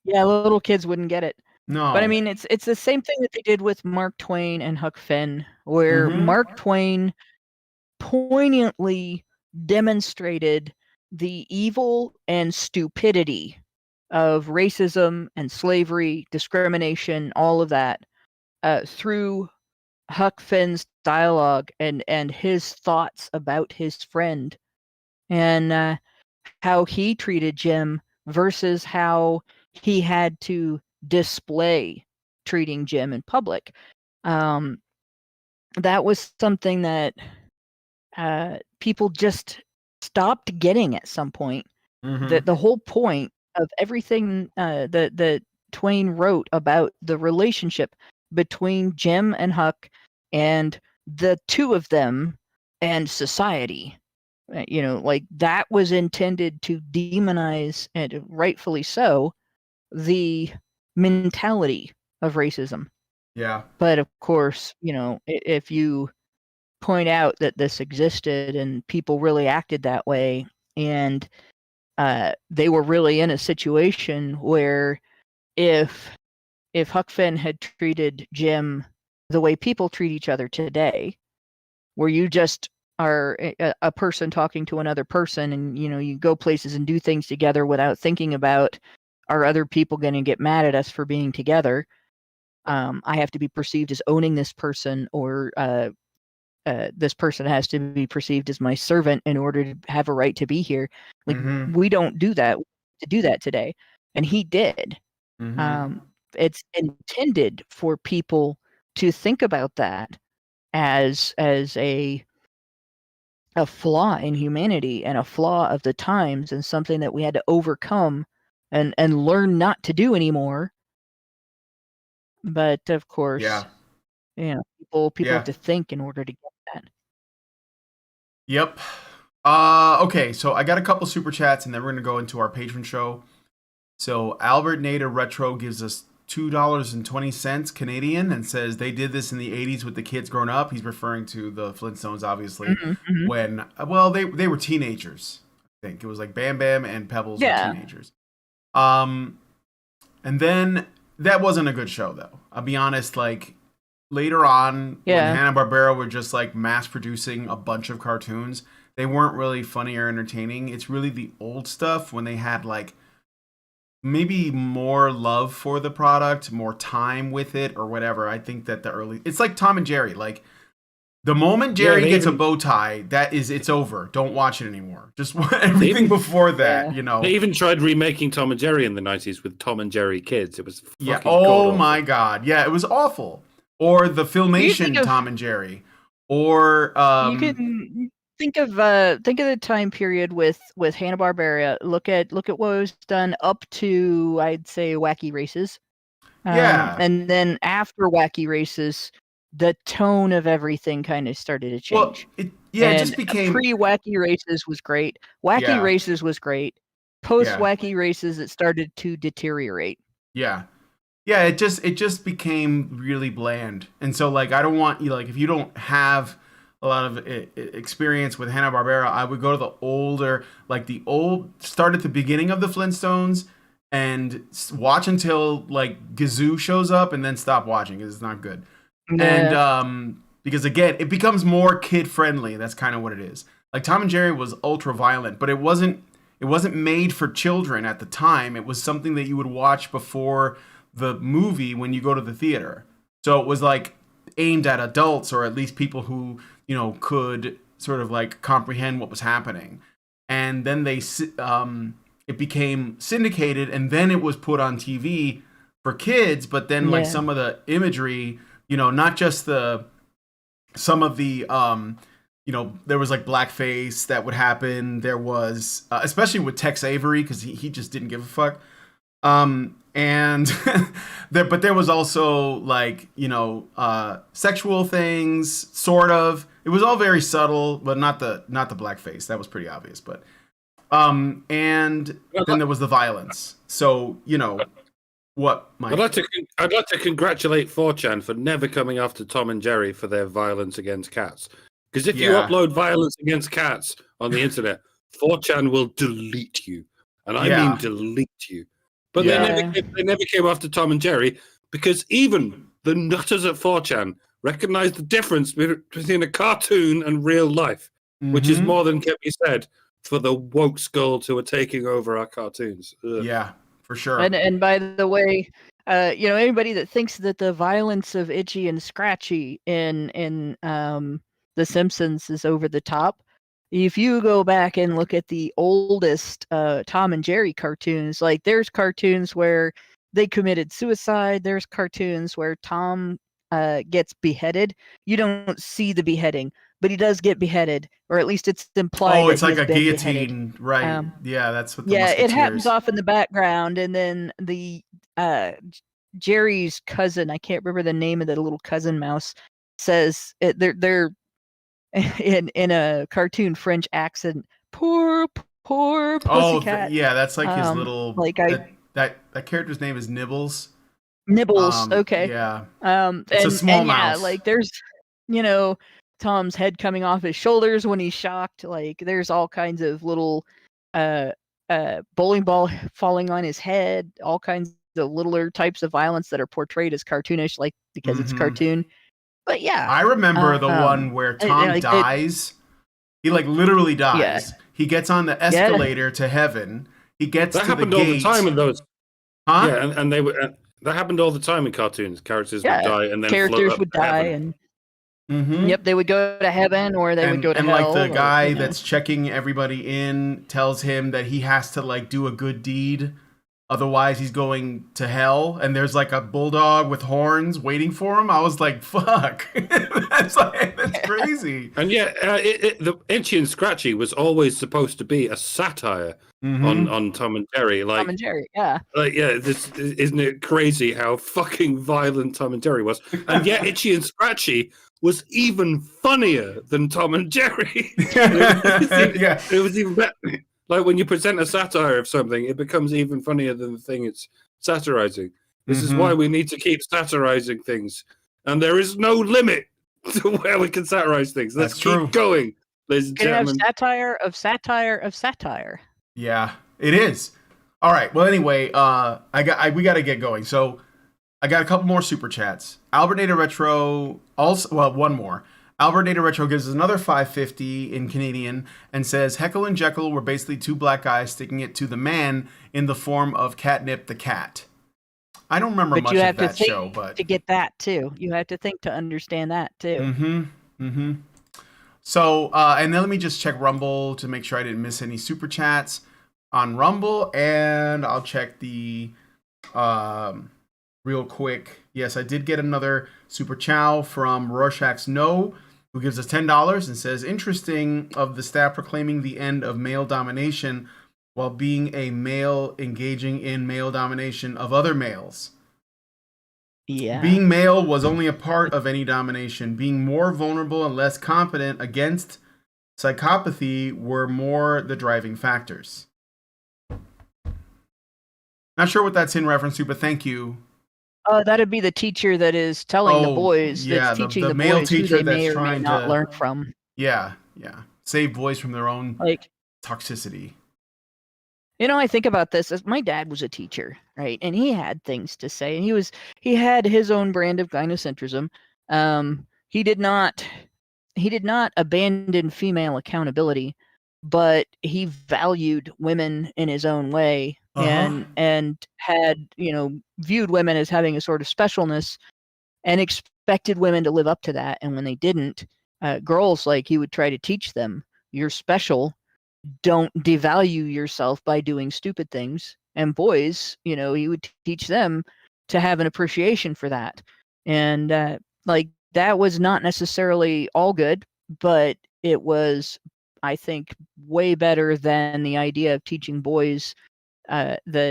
Yeah, little kids wouldn't get it.
No,
but I mean, it's the same thing that they did with Mark Twain and Huck Finn, where Mark Twain poignantly demonstrated the evil and stupidity of racism and slavery, discrimination, all of that, through Huck Finn's dialogue and his thoughts about his friend, and how he treated Jim versus how he had to display treating Jim in public. That was something that people just stopped getting at some point. That the whole point of everything that Twain wrote about the relationship between Jim and Huck and the two of them and society, like that was intended to demonize, and rightfully so, the mentality of racism.
Yeah.
But of course, if you point out that this existed and people really acted that way, and they were really in a situation where if Huck Finn had treated Jim the way people treat each other today, where you just are a person talking to another person, and you go places and do things together without thinking about, are other people going to get mad at us for being together? I have to be perceived as owning this person, or this person has to be perceived as my servant in order to have a right to be here. Like we don't do that today, and he did. It's intended for people to think about that as a flaw in humanity and a flaw of the times, and something that we had to overcome and learn not to do anymore. But of course, People have to think in order to get that.
Yep. Okay, so I got a couple super chats, and then we're gonna go into our patron show. So Albert Nader Retro gives us $2.20 Canadian and says they did this in the 80s with the kids growing up. He's referring to the Flintstones, obviously, when they were teenagers. I think it was like Bam Bam and Pebbles were teenagers. And then that wasn't a good show, though. I'll be honest, like later on when Hanna-Barbera were just like mass producing a bunch of cartoons, they weren't really funny or entertaining. It's really the old stuff when they had like maybe more love for the product, more time with it or whatever. I think that it's like Tom and Jerry. Like the moment Jerry gets a bow tie, it's over. Don't watch it anymore. Just everything before that, you know.
They even tried remaking Tom and Jerry in the 90s with Tom and Jerry kids. It was fucking
oh my god. Yeah, it was awful. Or the Filmation Tom and Jerry. Or
you can think of the time period with Hanna-Barbera. Look at what was done up to, I'd say, Wacky Races. And then after Wacky Races, the tone of everything kind of started to change.
Well, it just became
pre-Wacky Races was great. Wacky Races was great. Post Wacky Races, it started to deteriorate.
Yeah, it just became really bland. And so like I don't want you, like if you don't have a lot of experience with Hanna-Barbera, I would go to the older, like the old, start at the beginning of the Flintstones and watch until like Gazoo shows up and then stop watching because it's not good. And because again, it becomes more kid friendly. That's kind of what it is. Like Tom and Jerry was ultra violent, but it wasn't made for children at the time. It was something that you would watch before the movie when you go to the theater. So it was like aimed at adults, or at least people who, you know, could sort of like comprehend what was happening. And then it became syndicated, and then it was put on TV for kids. But then like some of the imagery, you know, not just some of the you know, there was like blackface that would happen. There was especially with Tex Avery, because he just didn't give a fuck. And but there was also like, you know, sexual things, sort of. It was all very subtle, but not the blackface. That was pretty obvious. But and then there was the violence. So, you know, what, Mike?
I'd like to congratulate 4chan for never coming after Tom and Jerry for their violence against cats. Because if you upload violence against cats on the internet, 4chan will delete you. And I mean delete you. But they never came after Tom and Jerry, because even the nutters at 4chan recognize the difference between a cartoon and real life, which is more than can be said for the woke skulls who are taking over our cartoons. Ugh.
Yeah, for sure.
And by the way, you know, anybody that thinks that the violence of Itchy and Scratchy in The Simpsons is over the top, if you go back and look at the oldest Tom and Jerry cartoons, like there's cartoons where they committed suicide. There's cartoons where Tom gets beheaded. You don't see the beheading, but he does get beheaded, or at least it's implied.
Oh, it's like a
guillotine,
beheaded. Right? Yeah, that's what. The
it happens off in the background, and then the Jerry's cousin, I can't remember the name of the little cousin mouse, says they're in a cartoon French accent, poor pussycat.
Oh, yeah, that's like his little that character's name is Nibbles.
Nibbles, okay.
Yeah.
It's
a small mouse.
Yeah, like there's, you know, Tom's head coming off his shoulders when he's shocked. Like there's all kinds of little bowling ball falling on his head, all kinds of littler types of violence that are portrayed as cartoonish, like because it's cartoon. But yeah,
I remember the one where Tom dies. He like literally dies.
Yeah.
He gets on the escalator to heaven. He gets to the gate. That
happened all the time in those.
Huh?
Yeah, and they were. That happened all the time in cartoons. Characters would die, and then
characters would die,
heaven.
and yep, they would go to heaven, or they would go to hell.
And like the guy that's checking everybody in tells him that he has to like do a good deed Otherwise, he's going to hell, and there's like a bulldog with horns waiting for him. I was like, "Fuck, that's crazy."
And yeah, the Itchy and Scratchy was always supposed to be a satire on Tom and Jerry.
Tom and Jerry, yeah.
Isn't it crazy how fucking violent Tom and Jerry was? And yet, Itchy and Scratchy was even funnier than Tom and Jerry. It was even better. Like when you present a satire of something, it becomes even funnier than the thing it's satirizing. This is why we need to keep satirizing things. And there is no limit to where we can satirize things. Let's keep going, ladies and gentlemen.
Satire of satire of satire.
Yeah, it is. All right. Well, anyway, we got to get going. So I got a couple more super chats. Albert Nader Retro one more. Albert Nader Retro gives us another $5.50 in Canadian and says Heckle and Jekyll were basically two black guys sticking it to the man in the form of Catnip the cat. I don't remember much of that show, but
to get that too, you have to think to understand that too.
So, and then let me just check Rumble to make sure I didn't miss any super chats on Rumble, and I'll check the real quick. Yes, I did get another super chow from Rorschach's No, who gives us $10 and says, interesting of the staff proclaiming the end of male domination while being a male engaging in male domination of other males.
Yeah.
Being male was only a part of any domination. Being more vulnerable and less competent against psychopathy were more the driving factors. Not sure what that's in reference to, but thank you.
That'd be the teacher that is telling the boys, that's teaching the male boys teacher who they may or may not learn from.
Yeah. Save boys from their own toxicity.
You know, I think about this as my dad was a teacher, right? And he had things to say, and he had his own brand of gynocentrism. He did not abandon female accountability, but he valued women in his own way. And had, viewed women as having a sort of specialness and expected women to live up to that. And when they didn't, girls, he would try to teach them, you're special, don't devalue yourself by doing stupid things. And boys, he would teach them to have an appreciation for that. And that was not necessarily all good, but it was, I think, way better than the idea of teaching boys that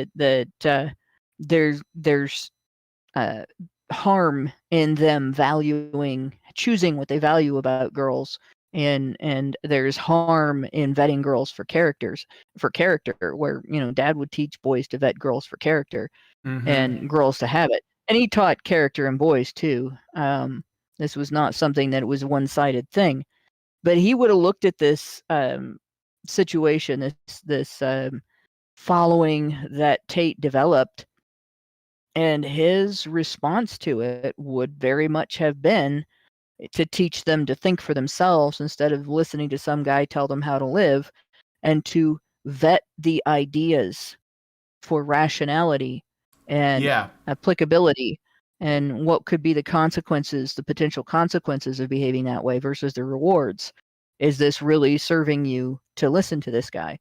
there's harm in them choosing what they value about girls, and there's harm in vetting girls for character, where dad would teach boys to vet girls for character and girls to have it, and he taught character in boys too. This was not something that was a one-sided thing, but he would have looked at this situation, this following that Tate developed, and his response to it would very much have been to teach them to think for themselves instead of listening to some guy tell them how to live, and to vet the ideas for rationality and applicability and what could be the potential consequences of behaving that way versus the rewards. Is this really serving you to listen to this guy?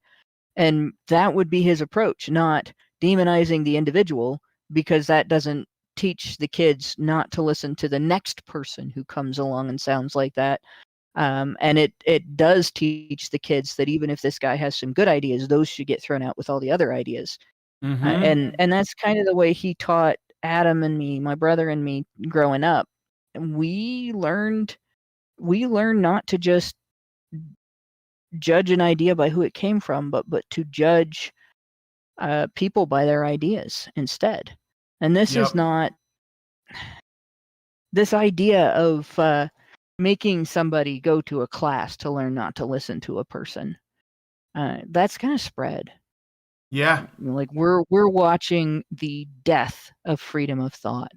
And that would be his approach, not demonizing the individual, because that doesn't teach the kids not to listen to the next person who comes along and sounds like that. And it does teach the kids that even if this guy has some good ideas, those should get thrown out with all the other ideas. And that's kind of the way he taught Adam and me, my brother and me, growing up. And we learned not to just judge an idea by who it came from, but to judge people by their ideas instead. And this is not this idea of making somebody go to a class to learn not to listen to a person. That's kind of spread.
Yeah.
We're watching the death of freedom of thought.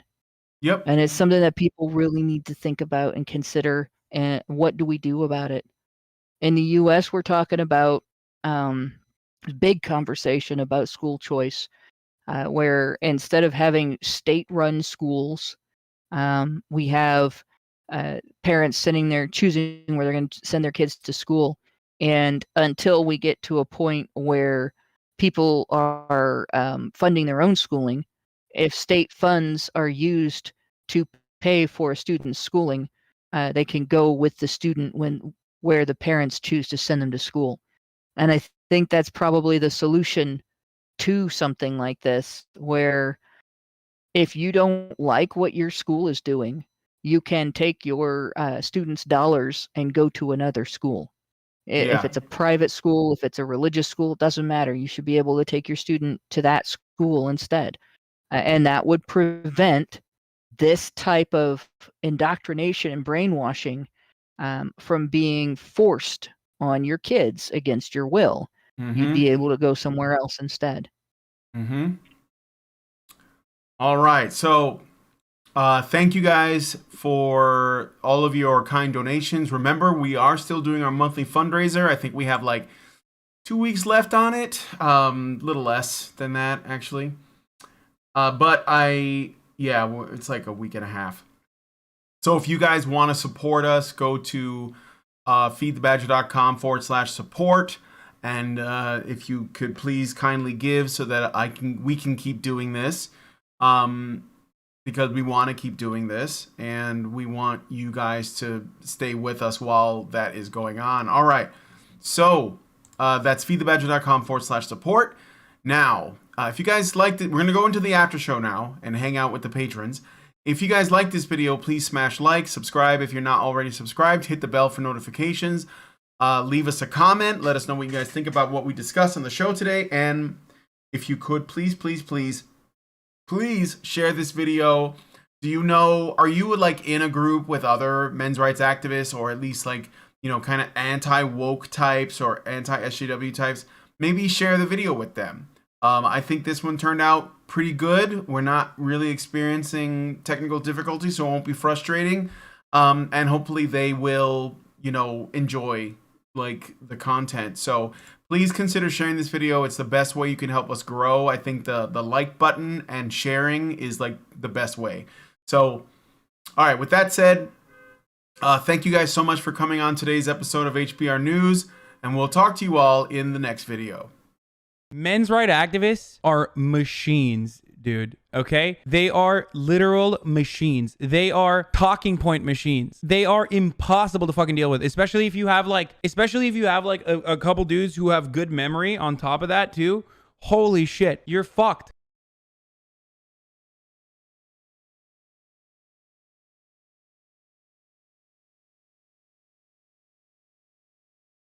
Yep.
And it's something that people really need to think about and consider. And what do we do about it? In the U.S., we're talking about big conversation about school choice, where instead of having state-run schools, we have parents sitting there choosing where they're going to send their kids to school. And until we get to a point where people are funding their own schooling, if state funds are used to pay for a student's schooling, they can go with the student where the parents choose to send them to school. And I think that's probably the solution to something like this, where if you don't like what your school is doing, you can take your students' dollars and go to another school. If it's a private school, if it's a religious school, it doesn't matter. You should be able to take your student to that school instead. And that would prevent this type of indoctrination and brainwashing from being forced on your kids against your will. You'd be able to go somewhere else instead.
All right. So thank you guys for all of your kind donations. Remember, we are still doing our monthly fundraiser. I think we have like 2 weeks left on it. A little less than that, actually. But it's like a week and a half. So if you guys want to support us, go to feedthebadger.com/support. And if you could please kindly give so that we can keep doing this. Because we want to keep doing this and we want you guys to stay with us while that is going on. All right. So that's feedthebadger.com/support. Now, if you guys liked it, we're going to go into the after show now and hang out with the patrons. If you guys like this video, please smash like, subscribe if you're not already subscribed, hit the bell for notifications, leave us a comment, let us know what you guys think about what we discussed on the show today. And if you could, please share this video. Are you like in a group with other men's rights activists, or at least like, kind of anti-woke types or anti-SJW types? Maybe share the video with them. I think this one turned out pretty good. We're not really experiencing technical difficulties, so it won't be frustrating. And hopefully they will, enjoy like the content. So please consider sharing this video. It's the best way you can help us grow. I think the like button and sharing is like the best way. So, all right, with that said, thank you guys so much for coming on today's episode of HBR News, and we'll talk to you all in the next video.
Men's rights activists are machines, dude. Okay? They are literal machines. They are talking point machines. They are impossible to fucking deal with, especially if you have like a couple dudes who have good memory on top of that too. Holy shit, you're fucked.